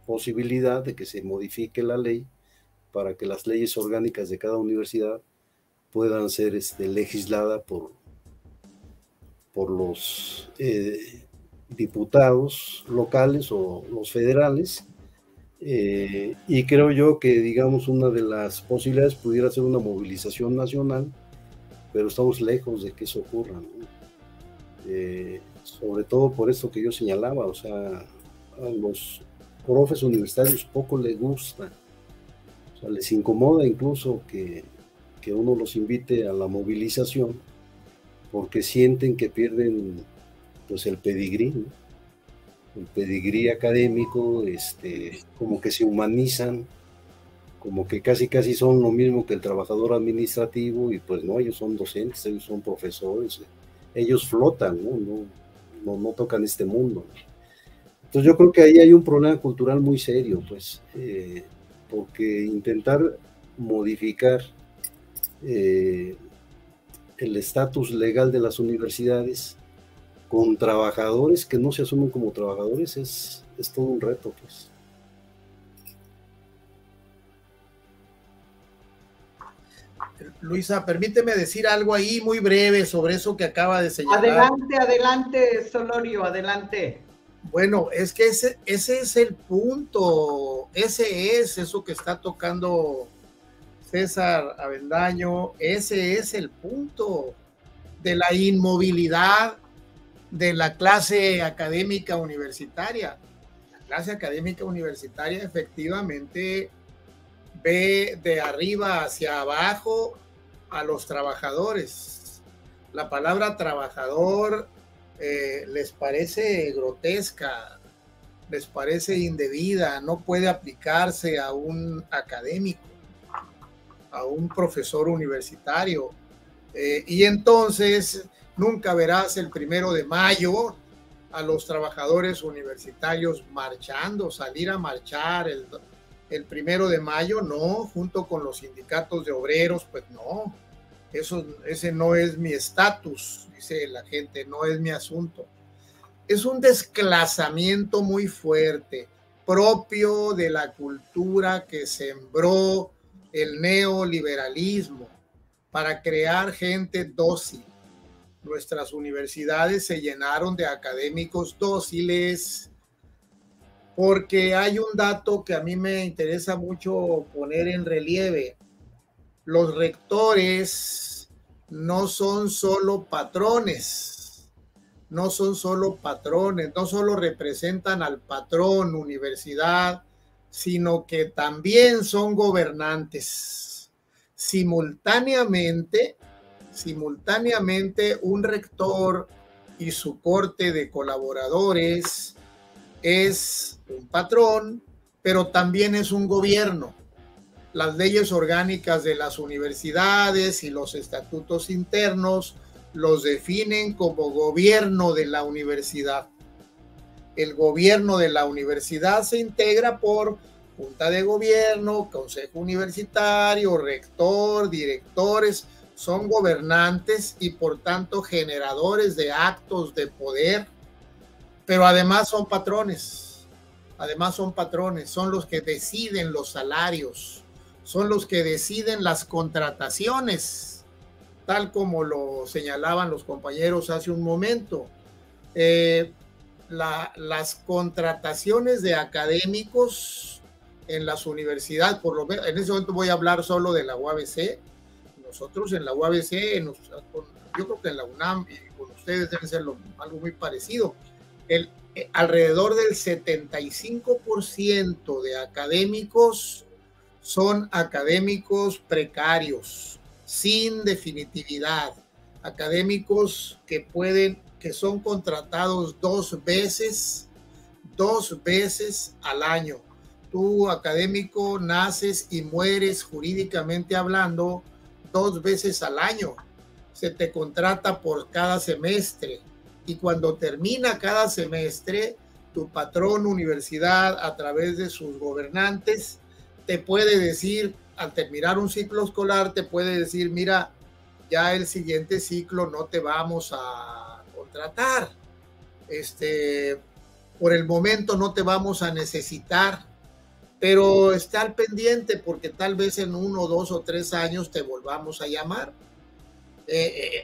posibilidad de que se modifique la ley para que las leyes orgánicas de cada universidad puedan ser legisladas por los diputados locales o los federales. Y creo yo que, digamos, una de las posibilidades pudiera ser una movilización nacional, pero estamos lejos de que eso ocurra, ¿no? sobre todo por esto que yo señalaba, o sea, a los profes universitarios poco les gusta, o sea, les incomoda incluso que uno los invite a la movilización, porque sienten que pierden pues el pedigrí, ¿no? El pedigrí académico, como que se humanizan, como que casi son lo mismo que el trabajador administrativo, y pues no, ellos son docentes, ellos son profesores, ellos flotan, no tocan este mundo. Entonces yo creo que ahí hay un problema cultural muy serio, pues, porque intentar modificar el estatus legal de las universidades con trabajadores que no se asumen como trabajadores es todo un reto, pues. Luisa, permíteme decir algo ahí muy breve sobre eso que acaba de señalar. Adelante, Solorio, adelante. Bueno, es que ese es el punto, ese es eso que está tocando César Avendaño, ese es el punto de la inmovilidad de la clase académica universitaria. La clase académica universitaria efectivamente ve de arriba hacia abajo a los trabajadores. La palabra trabajador les parece grotesca, les parece indebida, no puede aplicarse a un académico, a un profesor universitario. Y entonces nunca verás el 1 de mayo a los trabajadores universitarios marchando, salir a marchar el 1 de mayo, no, junto con los sindicatos de obreros, pues no, ese no es mi estatus, dice la gente, no es mi asunto. Es un desclasamiento muy fuerte, propio de la cultura que sembró el neoliberalismo para crear gente dócil. Nuestras universidades se llenaron de académicos dóciles, porque hay un dato que a mí me interesa mucho poner en relieve. Los rectores no son solo patrones, no solo representan al patrón universidad, sino que también son gobernantes. Simultáneamente, un rector y su corte de colaboradores es un patrón, pero también es un gobierno. Las leyes orgánicas de las universidades y los estatutos internos los definen como gobierno de la universidad. El gobierno de la universidad se integra por junta de gobierno, consejo universitario, rector, directores, son gobernantes y por tanto generadores de actos de poder, pero además son patrones, son los que deciden los salarios, son los que deciden las contrataciones, tal como lo señalaban los compañeros hace un momento. Las contrataciones de académicos en las universidades, por lo menos en ese momento voy a hablar solo de la UABC. Nosotros en la UABC, yo creo que en la UNAM y con ustedes debe ser algo muy parecido. Alrededor del 75% de académicos son académicos precarios, sin definitividad, académicos que son contratados dos veces al año. Tú, académico, naces y mueres jurídicamente hablando 2 veces al año. Se te contrata por cada semestre y cuando termina cada semestre, tu patrón universidad a través de sus gobernantes te puede decir, al terminar un ciclo escolar, te puede decir, mira, ya el siguiente ciclo no te vamos a contratar. Por el momento no te vamos a necesitar, pero está al pendiente porque tal vez en 1, 2 o 3 años te volvamos a llamar.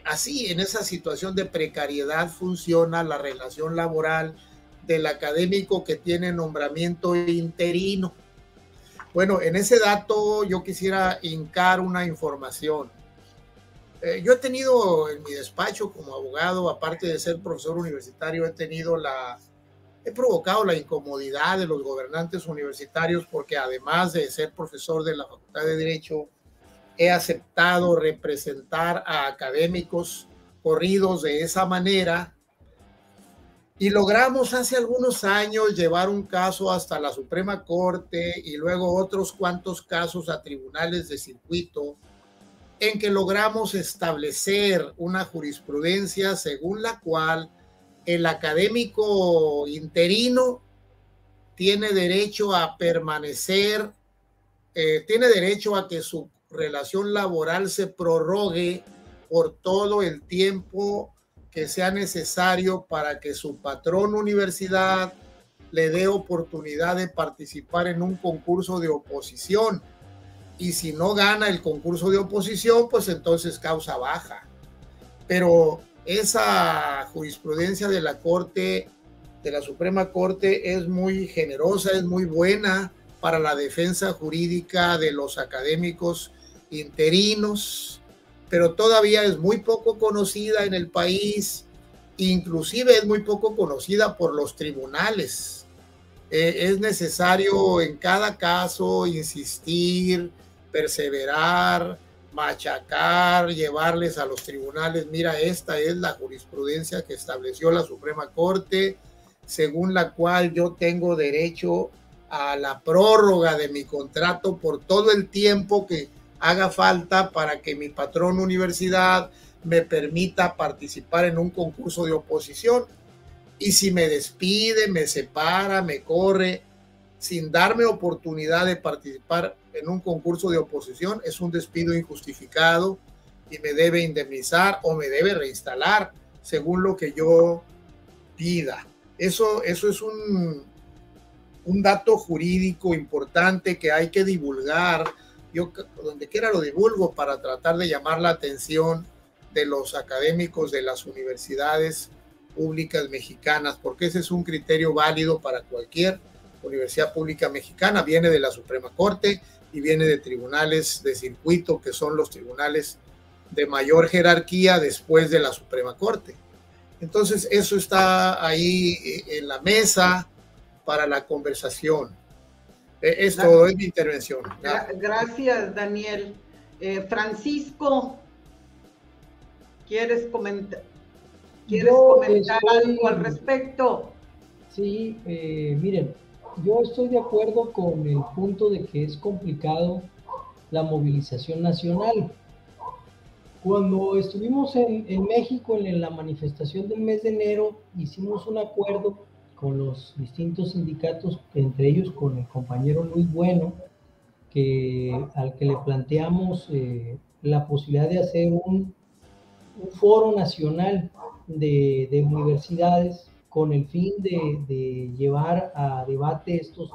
Así, en esa situación de precariedad funciona la relación laboral del académico que tiene nombramiento interino. Bueno, en ese dato yo quisiera hincar una información. Yo he tenido en mi despacho como abogado, aparte de ser profesor universitario, he provocado la incomodidad de los gobernantes universitarios porque además de ser profesor de la Facultad de Derecho, he aceptado representar a académicos corridos de esa manera y logramos hace algunos años llevar un caso hasta la Suprema Corte y luego otros cuantos casos a tribunales de circuito en que logramos establecer una jurisprudencia según la cual el académico interino tiene derecho a permanecer, tiene derecho a que su relación laboral se prorrogue por todo el tiempo que sea necesario para que su patrón universidad le dé oportunidad de participar en un concurso de oposición. Y si no gana el concurso de oposición, pues entonces causa baja. Pero esa jurisprudencia de la Corte, de la Suprema Corte, es muy generosa, es muy buena para la defensa jurídica de los académicos interinos, pero todavía es muy poco conocida en el país, inclusive es muy poco conocida por los tribunales. Es necesario en cada caso insistir, perseverar, machacar, llevarles a los tribunales, mira, esta es la jurisprudencia que estableció la Suprema Corte, según la cual yo tengo derecho a la prórroga de mi contrato por todo el tiempo que haga falta para que mi patrón universidad me permita participar en un concurso de oposición. Y si me despide, me separa, me corre, sin darme oportunidad de participar en un concurso de oposición, es un despido injustificado y me debe indemnizar o me debe reinstalar según lo que yo pida. Eso es un dato jurídico importante que hay que divulgar. Yo donde quiera lo divulgo para tratar de llamar la atención de los académicos de las universidades públicas mexicanas, porque ese es un criterio válido para cualquier universidad pública mexicana. Viene de la Suprema Corte y viene de tribunales de circuito, que son los tribunales de mayor jerarquía después de la Suprema Corte. Entonces, eso está ahí en la mesa para la conversación. Esto es mi intervención. Gracias, Daniel. Francisco, ¿quieres comentar algo al respecto? Sí, miren, yo estoy de acuerdo con el punto de que es complicado la movilización nacional. Cuando estuvimos en México en la manifestación del mes de enero, hicimos un acuerdo con los distintos sindicatos, entre ellos con el compañero Luis Bueno, al que le planteamos la posibilidad de hacer un foro nacional de universidades con el fin de llevar a debate estos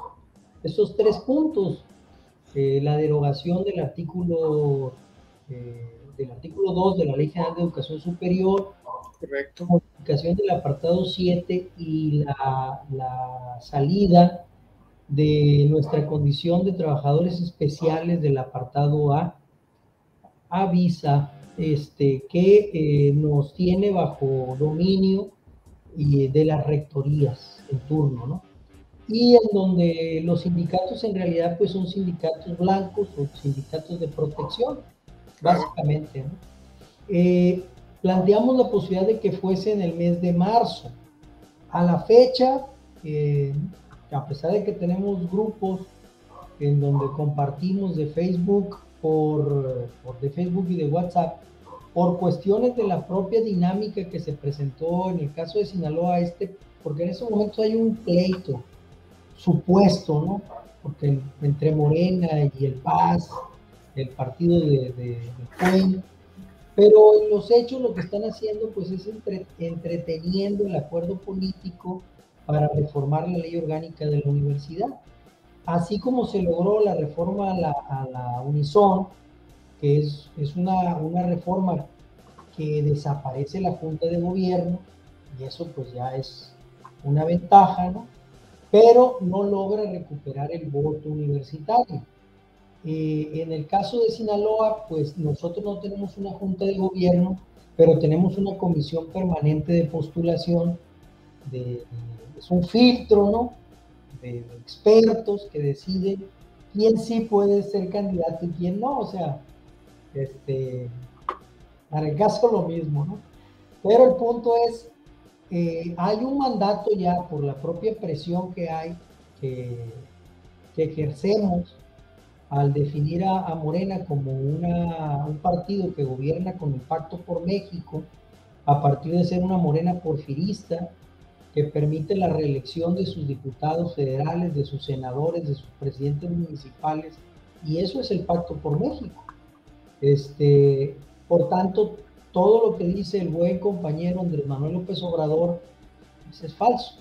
3 puntos. La derogación del artículo 2 de la Ley General de Educación Superior, correcto, modificación del apartado 7 y la salida de nuestra condición de trabajadores especiales del apartado A visa, que nos tiene bajo dominio y de las rectorías en turno, ¿no? Y en donde los sindicatos en realidad pues son sindicatos blancos o sindicatos de protección, básicamente, ¿no? Planteamos la posibilidad de que fuese en el mes de marzo. A la fecha, a pesar de que tenemos grupos en donde compartimos de Facebook, de Facebook y de WhatsApp, por cuestiones de la propia dinámica que se presentó en el caso de Sinaloa porque en ese momento hay un pleito supuesto, ¿no? Porque entre Morena y el PAS, el partido de Cuen, pero en los hechos lo que están haciendo pues es entreteniendo el acuerdo político para reformar la ley orgánica de la universidad. Así como se logró la reforma a la Unison, que es una reforma que desaparece la Junta de Gobierno, y eso pues ya es una ventaja, ¿no? Pero no logra recuperar el voto universitario. En el caso de Sinaloa, pues nosotros no tenemos una junta de gobierno, pero tenemos una comisión permanente de postulación, es un filtro, ¿no?, de expertos que deciden quién sí puede ser candidato y quién no. O sea, para el caso lo mismo, ¿no? Pero el punto es, hay un mandato ya por la propia presión que hay, que ejercemos al definir a Morena como un partido que gobierna con el Pacto por México, a partir de ser una Morena porfirista, que permite la reelección de sus diputados federales, de sus senadores, de sus presidentes municipales, y eso es el Pacto por México. Por tanto, todo lo que dice el buen compañero Andrés Manuel López Obrador pues es falso.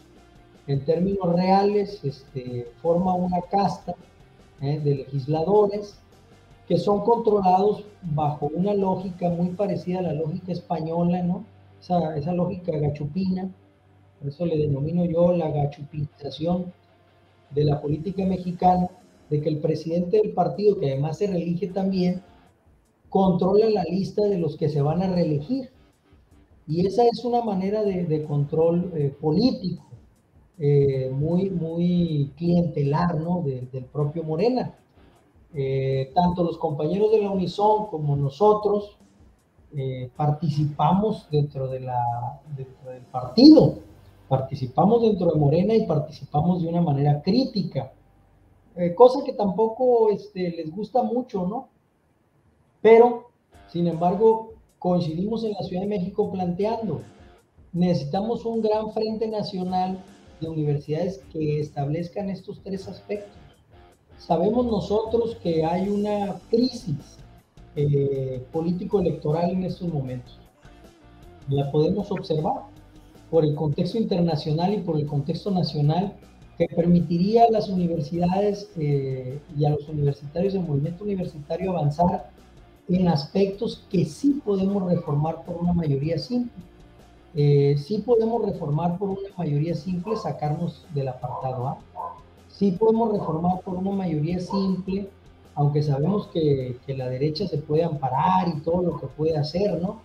En términos reales, forma una casta de legisladores que son controlados bajo una lógica muy parecida a la lógica española, ¿no? Esa lógica gachupina. Por eso le denomino yo la gachupinización de la política mexicana, de que el presidente del partido, que además se reelige también, controla la lista de los que se van a reelegir. Y esa es una manera de control político, muy clientelar, ¿no?, del propio Morena. Tanto los compañeros de la Unison como nosotros participamos dentro del partido. Participamos dentro de Morena y participamos de una manera crítica, cosa que tampoco les gusta mucho, ¿no? Pero, sin embargo, coincidimos en la Ciudad de México planteando, necesitamos un gran frente nacional de universidades que establezcan estos tres aspectos. Sabemos nosotros que hay una crisis político-electoral en estos momentos. La podemos observar por el contexto internacional y por el contexto nacional, que permitiría a las universidades y a los universitarios del movimiento universitario avanzar en aspectos que sí podemos reformar por una mayoría simple. Sí podemos reformar por una mayoría simple sacarnos del apartado A. Sí podemos reformar por una mayoría simple, aunque sabemos que la derecha se puede amparar y todo lo que puede hacer, ¿no?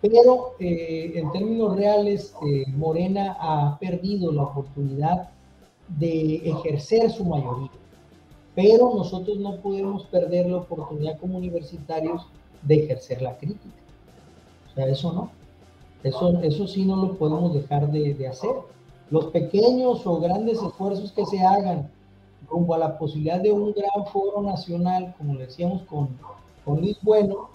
Pero en términos reales, Morena ha perdido la oportunidad de ejercer su mayoría. Pero nosotros no podemos perder la oportunidad como universitarios de ejercer la crítica. O sea, eso no. Eso sí no lo podemos dejar de hacer. Los pequeños o grandes esfuerzos que se hagan rumbo a la posibilidad de un gran foro nacional, como le decíamos con Luis Bueno,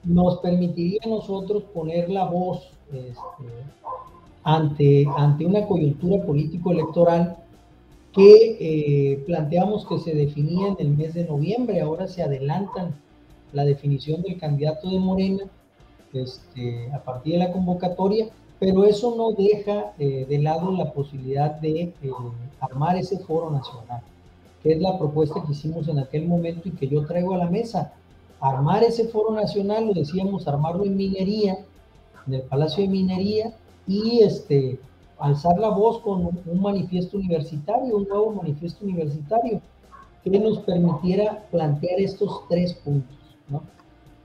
nos permitiría a nosotros poner la voz ante una coyuntura político-electoral que planteamos que se definía en el mes de noviembre. Ahora se adelantan la definición del candidato de Morena a partir de la convocatoria, pero eso no deja de lado la posibilidad de armar ese foro nacional, que es la propuesta que hicimos en aquel momento y que yo traigo a la mesa. Armar ese foro nacional, lo decíamos, armarlo en Minería, en el Palacio de Minería, y alzar la voz con un manifiesto universitario, un nuevo manifiesto universitario, que nos permitiera plantear estos tres puntos, ¿no?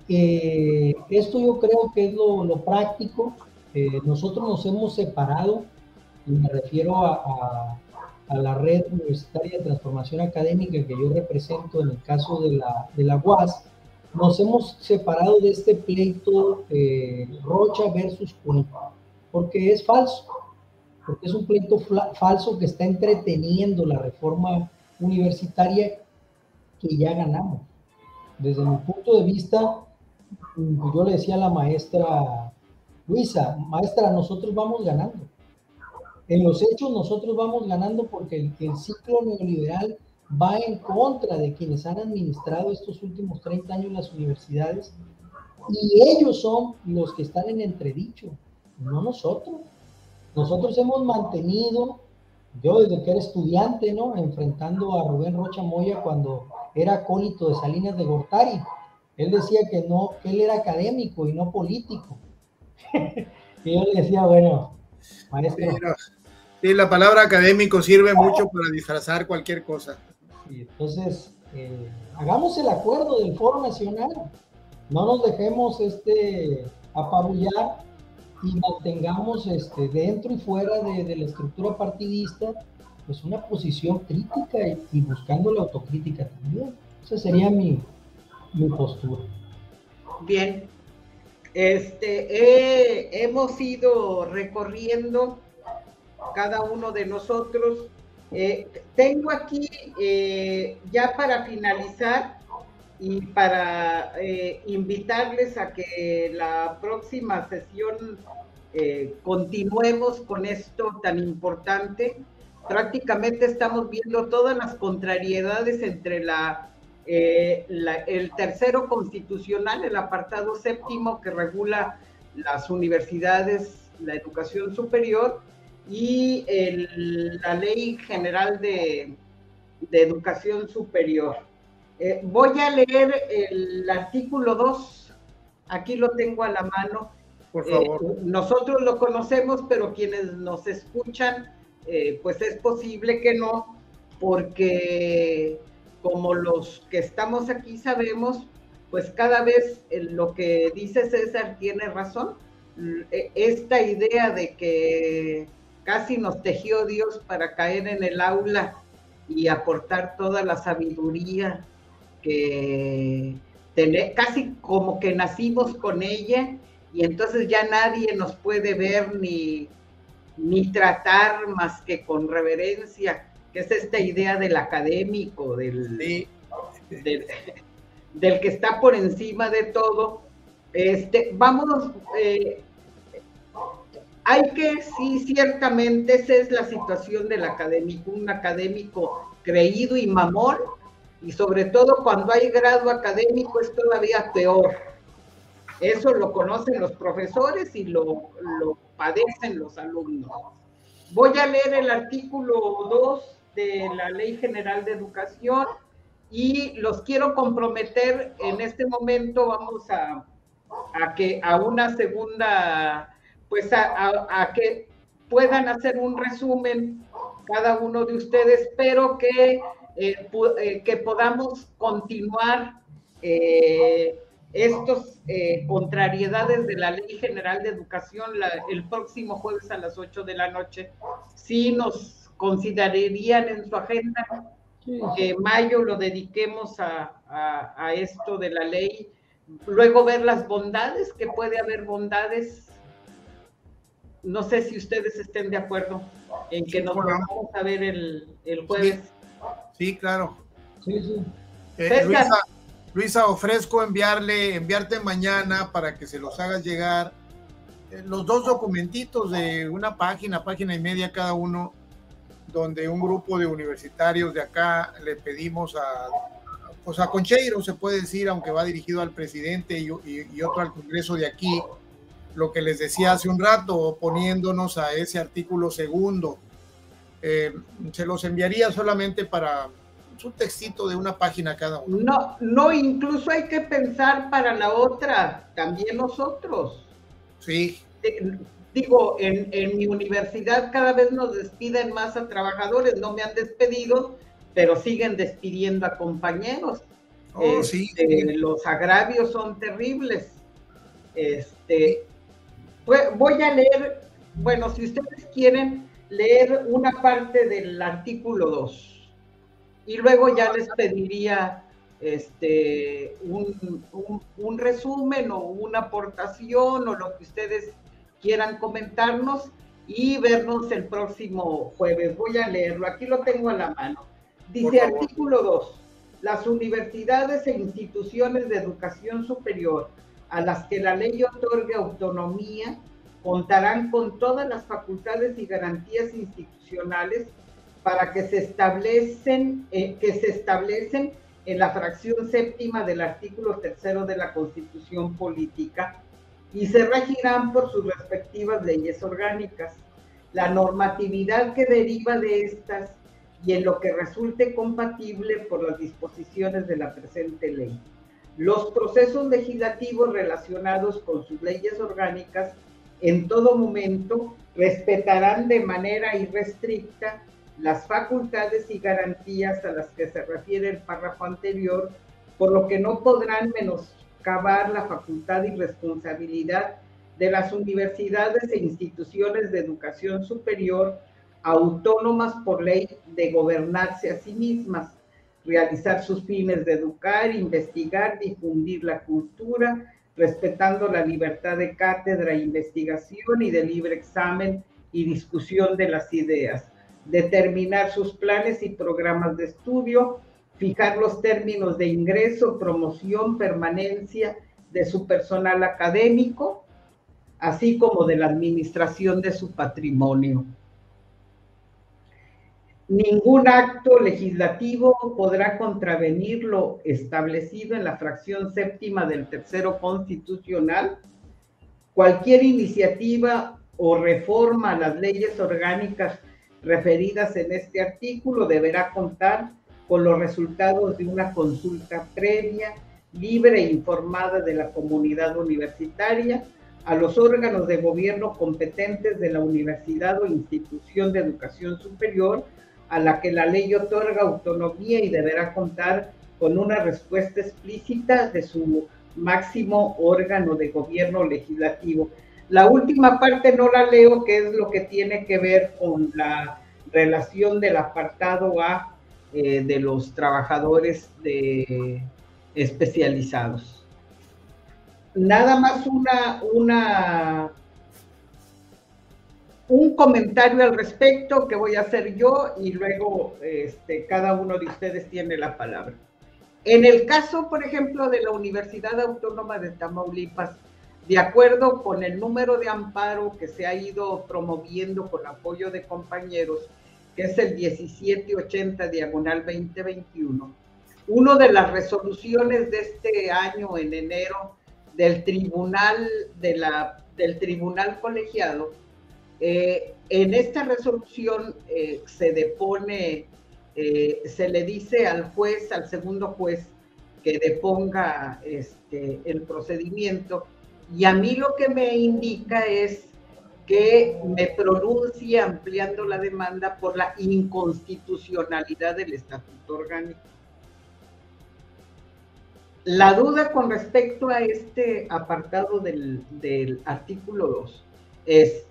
Esto yo creo que es lo práctico. Nosotros nos hemos separado, y me refiero a la Red Universitaria de Transformación Académica que yo represento en el caso de la UAS. Nos hemos separado de este pleito Rocha versus Cuenca, porque es falso, porque es un pleito falso que está entreteniendo la reforma universitaria que ya ganamos. Desde mi punto de vista, yo le decía a la maestra Luisa, maestra, nosotros vamos ganando. En los hechos nosotros vamos ganando porque el ciclo neoliberal va en contra de quienes han administrado estos últimos 30 años las universidades, y ellos son los que están en entredicho, no nosotros. Nosotros hemos mantenido, yo desde que era estudiante, ¿no?, enfrentando a Rubén Rocha Moya cuando era acólito de Salinas de Gortari. Él decía que él era académico y no político. Y yo le decía, bueno, maestro. Sí, la palabra académico sirve mucho para disfrazar cualquier cosa. Y entonces, hagamos el acuerdo del Foro Nacional, no nos dejemos apabullar y mantengamos dentro y fuera de la estructura partidista pues una posición crítica y buscando la autocrítica también. Esa sería mi postura. Bien, hemos ido recorriendo cada uno de nosotros. Tengo aquí, ya para finalizar y para invitarles a que la próxima sesión continuemos con esto tan importante. Prácticamente estamos viendo todas las contrariedades entre el tercero constitucional, el apartado séptimo que regula las universidades, la educación superior, y la Ley General de Educación Superior. Voy a leer el artículo 2, aquí lo tengo a la mano. Por favor. Nosotros lo conocemos, pero quienes nos escuchan, pues es posible que no, porque como los que estamos aquí sabemos, pues cada vez lo que dice César tiene razón. Esta idea de que casi nos tejió Dios para caer en el aula y aportar toda la sabiduría que casi como que nacimos con ella, y entonces ya nadie nos puede ver ni tratar más que con reverencia, que es esta idea del académico, del que está por encima de todo. Vámonos, hay que, sí, ciertamente esa es la situación del académico, un académico creído y mamón, y sobre todo cuando hay grado académico es todavía peor. Eso lo conocen los profesores y lo padecen los alumnos. Voy a leer el artículo 2 de la Ley General de Educación y los quiero comprometer en este momento. Vamos a una segunda, pues a que puedan hacer un resumen cada uno de ustedes, pero que podamos continuar estas contrariedades de la Ley General de Educación el próximo jueves a las 8 de la noche. Sí nos considerarían en su agenda que mayo lo dediquemos a esto de la ley, luego ver las bondades, que puede haber bondades. No sé si ustedes estén de acuerdo en que nos vamos a ver el jueves. Sí, claro. Sí. Luisa, ofrezco enviarte mañana para que se los hagas llegar los dos documentitos de una página y media cada uno, donde un grupo de universitarios de acá le pedimos a Concheiro, se puede decir, aunque va dirigido al presidente y otro al Congreso de aquí, lo que les decía hace un rato, oponiéndonos a ese artículo segundo. Se los enviaría solamente para un textito de una página cada uno. No, incluso hay que pensar para la otra, también nosotros. Sí. Digo, en mi universidad cada vez nos despiden más a trabajadores, no me han despedido, pero siguen despidiendo a compañeros. Sí. Los agravios son terribles. Voy a leer, bueno, si ustedes quieren leer una parte del artículo 2. Y luego ya les pediría un resumen o una aportación o lo que ustedes quieran comentarnos y vernos el próximo jueves. Voy a leerlo, aquí lo tengo a la mano. Dice artículo 2, las universidades e instituciones de educación superior a las que la ley otorgue autonomía contarán con todas las facultades y garantías institucionales para que se establecen en la fracción séptima del artículo 3 de la Constitución Política y se regirán por sus respectivas leyes orgánicas. La normatividad que deriva de estas y en lo que resulte compatible por las disposiciones de la presente ley. Los procesos legislativos relacionados con sus leyes orgánicas en todo momento respetarán de manera irrestricta las facultades y garantías a las que se refiere el párrafo anterior, por lo que no podrán menoscabar la facultad y responsabilidad de las universidades e instituciones de educación superior autónomas por ley de gobernarse a sí mismas, realizar sus fines de educar, investigar, difundir la cultura, respetando la libertad de cátedra, investigación y de libre examen y discusión de las ideas, determinar sus planes y programas de estudio, fijar los términos de ingreso, promoción, permanencia de su personal académico, así como de la administración de su patrimonio. Ningún acto legislativo podrá contravenir lo establecido en la fracción séptima del tercero constitucional. Cualquier iniciativa o reforma a las leyes orgánicas referidas en este artículo deberá contar con los resultados de una consulta previa, libre e informada de la comunidad universitaria, a los órganos de gobierno competentes de la universidad o institución de educación superior, a la que la ley otorga autonomía y deberá contar con una respuesta explícita de su máximo órgano de gobierno legislativo. La última parte no la leo, que es lo que tiene que ver con la relación del apartado A de los trabajadores especializados. Nada más un comentario al respecto que voy a hacer yo y luego cada uno de ustedes tiene la palabra. En el caso, por ejemplo, de la Universidad Autónoma de Tamaulipas, de acuerdo con el número de amparo que se ha ido promoviendo con apoyo de compañeros, que es el 1780/2021, una de las resoluciones de este año, en enero, del tribunal colegiado, en esta resolución se depone, se le dice al juez, al segundo juez, que deponga el procedimiento, y a mí lo que me indica es que me pronuncie ampliando la demanda por la inconstitucionalidad del estatuto orgánico. La duda con respecto a este apartado del artículo 2 es,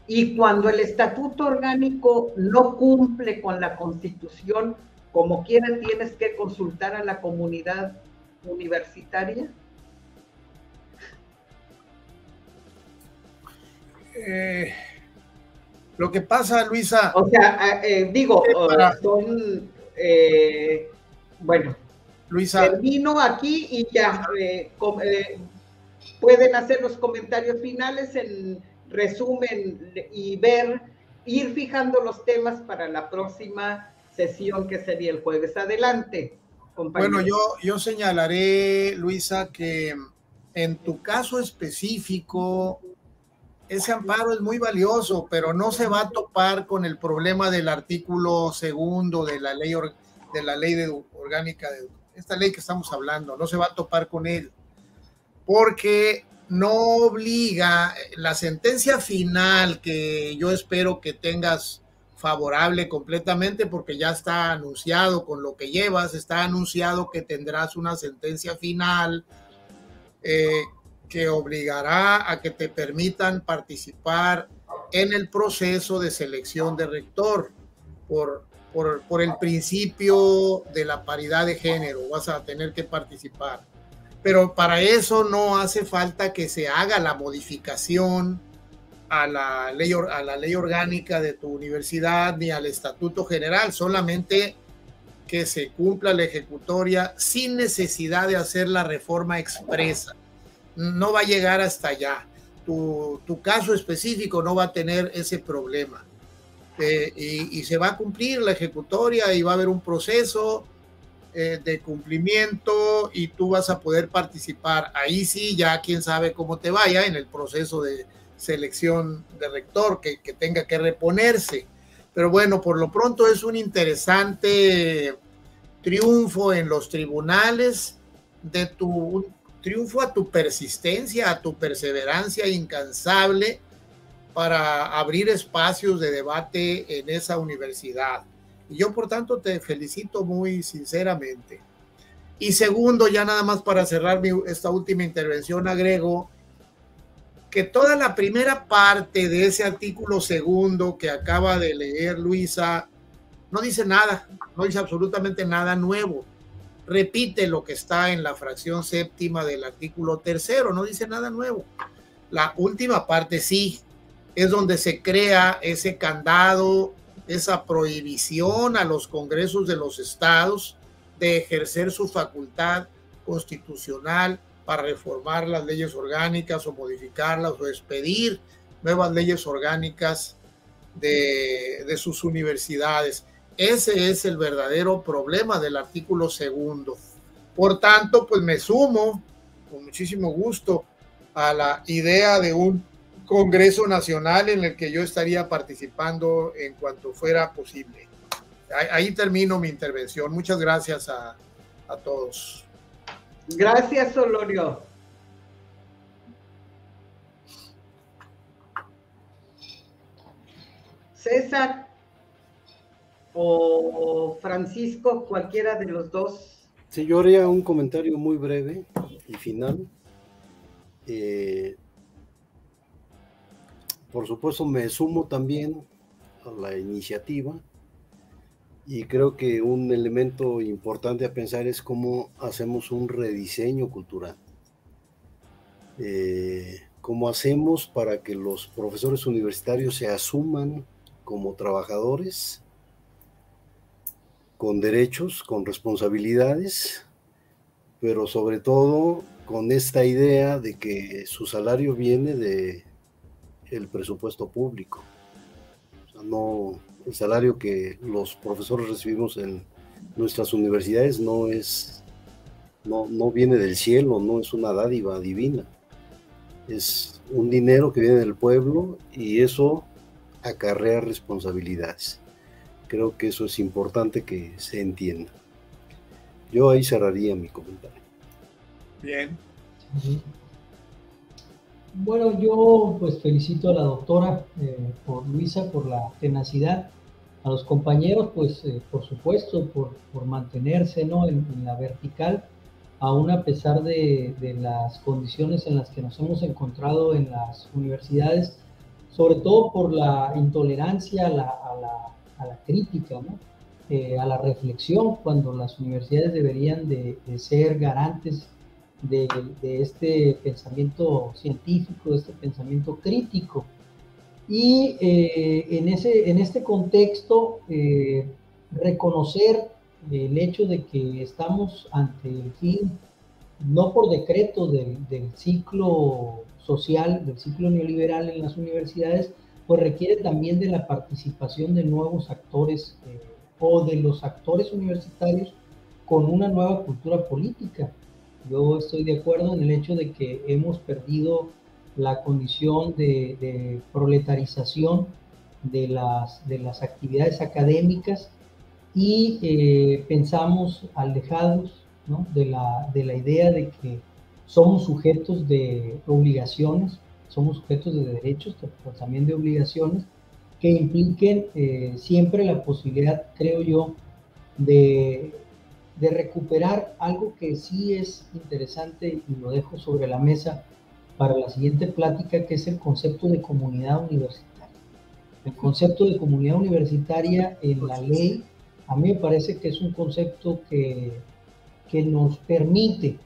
y cuando el estatuto orgánico no cumple con la Constitución, como quiera tienes que consultar a la comunidad universitaria. Lo que pasa, Luisa... O sea, bueno, Luisa, termino aquí y ya pueden hacer los comentarios finales en resumen y ir fijando los temas para la próxima sesión, que sería el jueves. Adelante, compañero. Bueno, yo señalaré, Luisa, que en tu caso específico, ese amparo es muy valioso, pero no se va a topar con el problema del artículo segundo de la ley orgánica de esta ley que estamos hablando. No se va a topar con él, porque no obliga la sentencia final, que yo espero que tengas favorable completamente, porque ya está anunciado con lo que llevas, está anunciado que tendrás una sentencia final que obligará a que te permitan participar en el proceso de selección de rector por el principio de la paridad de género. Vas a tener que participar, pero para eso no hace falta que se haga la modificación a la ley orgánica de tu universidad ni al estatuto general, solamente que se cumpla la ejecutoria sin necesidad de hacer la reforma expresa. No va a llegar hasta allá. Tu caso específico no va a tener ese problema. Y se va a cumplir la ejecutoria y va a haber un proceso de cumplimiento y tú vas a poder participar. Ahí sí, ya quién sabe cómo te vaya en el proceso de selección de rector que tenga que reponerse. Pero bueno, por lo pronto es un interesante triunfo en los tribunales, triunfo a tu persistencia, a tu perseverancia incansable para abrir espacios de debate en esa universidad. Y yo, por tanto, te felicito muy sinceramente. Y segundo, ya nada más para cerrar esta última intervención, agrego que toda la primera parte de ese artículo segundo que acaba de leer Luisa no dice nada, no dice absolutamente nada nuevo. Repite lo que está en la fracción séptima del artículo tercero, no dice nada nuevo. La última parte sí, es donde se crea ese candado, esa prohibición a los congresos de los estados de ejercer su facultad constitucional para reformar las leyes orgánicas o modificarlas o expedir nuevas leyes orgánicas de sus universidades. Ese es el verdadero problema del artículo segundo. Por tanto, pues me sumo con muchísimo gusto a la idea de un Congreso Nacional en el que yo estaría participando en cuanto fuera posible. Ahí termino mi intervención. Muchas gracias a todos. Gracias, Solorio. César o Francisco, cualquiera de los dos. Sí, yo haría un comentario muy breve y final. Por supuesto, me sumo también a la iniciativa y creo que un elemento importante a pensar es cómo hacemos un rediseño cultural. ¿Cómo hacemos para que los profesores universitarios se asuman como trabajadores con derechos, con responsabilidades, pero sobre todo con esta idea de que su salario viene del presupuesto público? O sea, no, el salario que los profesores recibimos en nuestras universidades no viene del cielo, no es una dádiva divina. Es un dinero que viene del pueblo y eso acarrea responsabilidades. Creo que eso es importante que se entienda. Yo ahí cerraría mi comentario. Bien. Bueno, yo pues felicito a la doctora por Luisa, por la tenacidad, a los compañeros pues por supuesto por mantenerse, ¿no?, en la vertical, aún a pesar de las condiciones en las que nos hemos encontrado en las universidades, sobre todo por la intolerancia a la crítica, ¿no?, a la reflexión, cuando las universidades deberían de ser garantes de este pensamiento científico, de este pensamiento crítico. Y en este contexto, reconocer el hecho de que estamos ante el fin, no por decreto del ciclo social, del ciclo neoliberal en las universidades, pues requiere también de la participación de nuevos actores o de los actores universitarios con una nueva cultura política. Yo estoy de acuerdo en el hecho de que hemos perdido la condición de proletarización de las actividades académicas y pensamos alejados, ¿no?, de la idea de que somos sujetos de obligaciones, somos sujetos de derechos, pero también de obligaciones que impliquen siempre la posibilidad, creo yo, de recuperar algo que sí es interesante y lo dejo sobre la mesa para la siguiente plática, que es el concepto de comunidad universitaria. El concepto de comunidad universitaria en la ley, a mí me parece que es un concepto que nos permite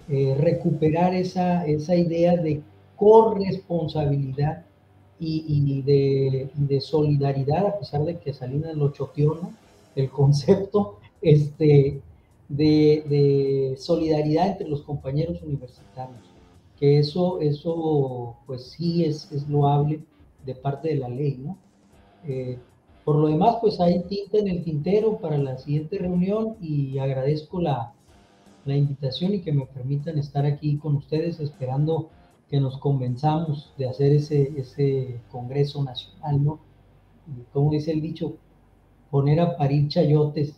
recuperar esa idea de corresponsabilidad y de solidaridad, a pesar de que Salinas lo choteó, ¿no?, el concepto de solidaridad entre los compañeros universitarios, que eso pues sí es loable de parte de la ley, ¿no? Por lo demás, pues hay tinta en el tintero para la siguiente reunión y agradezco la invitación y que me permitan estar aquí con ustedes, esperando que nos convenzamos de hacer ese Congreso Nacional, ¿no? Y como dice el dicho, poner a parir chayotes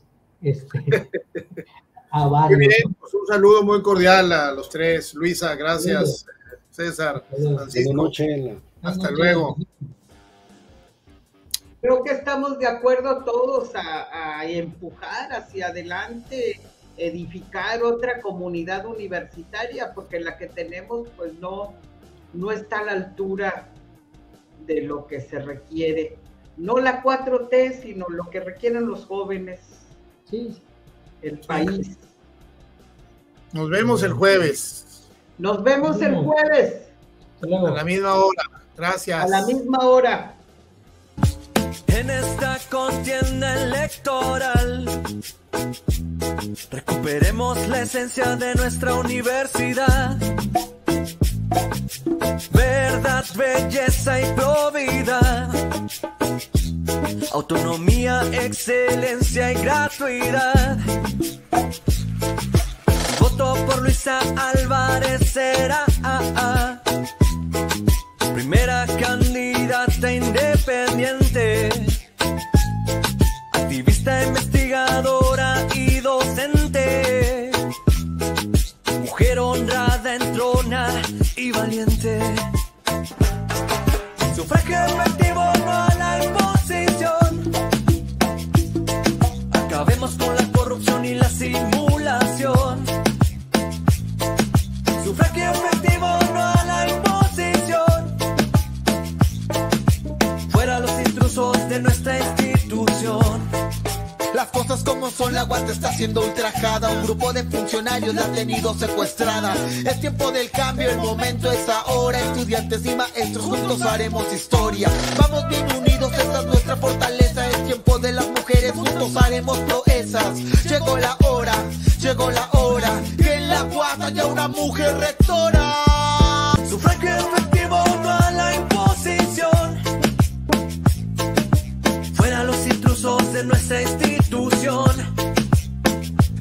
a varios. Muy bien, pues un saludo muy cordial a los tres. Luisa, gracias. César, Francisco. Buenas noches. Hasta luego. Creo que estamos de acuerdo todos a empujar hacia adelante, edificar otra comunidad universitaria, porque la que tenemos pues no está a la altura de lo que se requiere. No la 4T, sino lo que requieren los jóvenes, Sí. el país. Nos vemos el jueves. Nos vemos el jueves. Hasta luego. A la misma hora. Gracias. A la misma hora. En esta contienda electoral, recuperemos la esencia de nuestra universidad. Verdad, belleza y probidad. Autonomía, excelencia y gratuidad. Voto por Luisa Álvarez será primera candidata independiente, activista, investigadora y docente, mujer honrada, entrona y valiente. Sufragio efectivo, no a la imposición. Acabemos con la corrupción y la simulación. Sufragio efectivo, no a la imposición. Fuera los intrusos de nuestra institución. Las cosas como son, la UAT está siendo ultrajada. Un grupo de funcionarios la ha tenido secuestrada. Es tiempo del cambio, el momento es ahora. Estudiantes y maestros juntos haremos historia. Vamos bien unidos, esa es nuestra fortaleza. Es tiempo de las mujeres, juntos haremos proezas. Llegó la hora, que en la UAT haya una mujer rectora. Sufragio efectivo, no a la imposición. Fuera los intrusos de nuestra institución.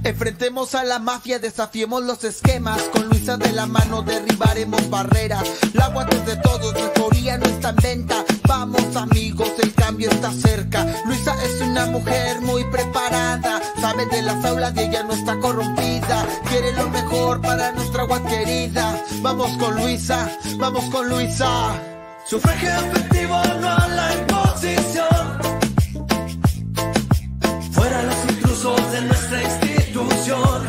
Enfrentemos a la mafia, desafiemos los esquemas. Con Luisa de la mano derribaremos barreras. La UAT es de todos, mejoría no está en venta. Vamos amigos, el cambio está cerca. Luisa es una mujer muy preparada, sabe de las aulas y ella no está corrompida. Quiere lo mejor para nuestra UAT querida. Vamos con Luisa, vamos con Luisa. Sufragio efectivo, no a la imposición. Fuera los intrusos de nuestra institución.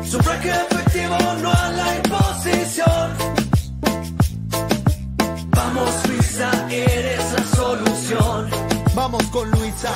Sufragio efectivo, no a la imposición. Vamos Luisa, eres la solución. Vamos con Luisa.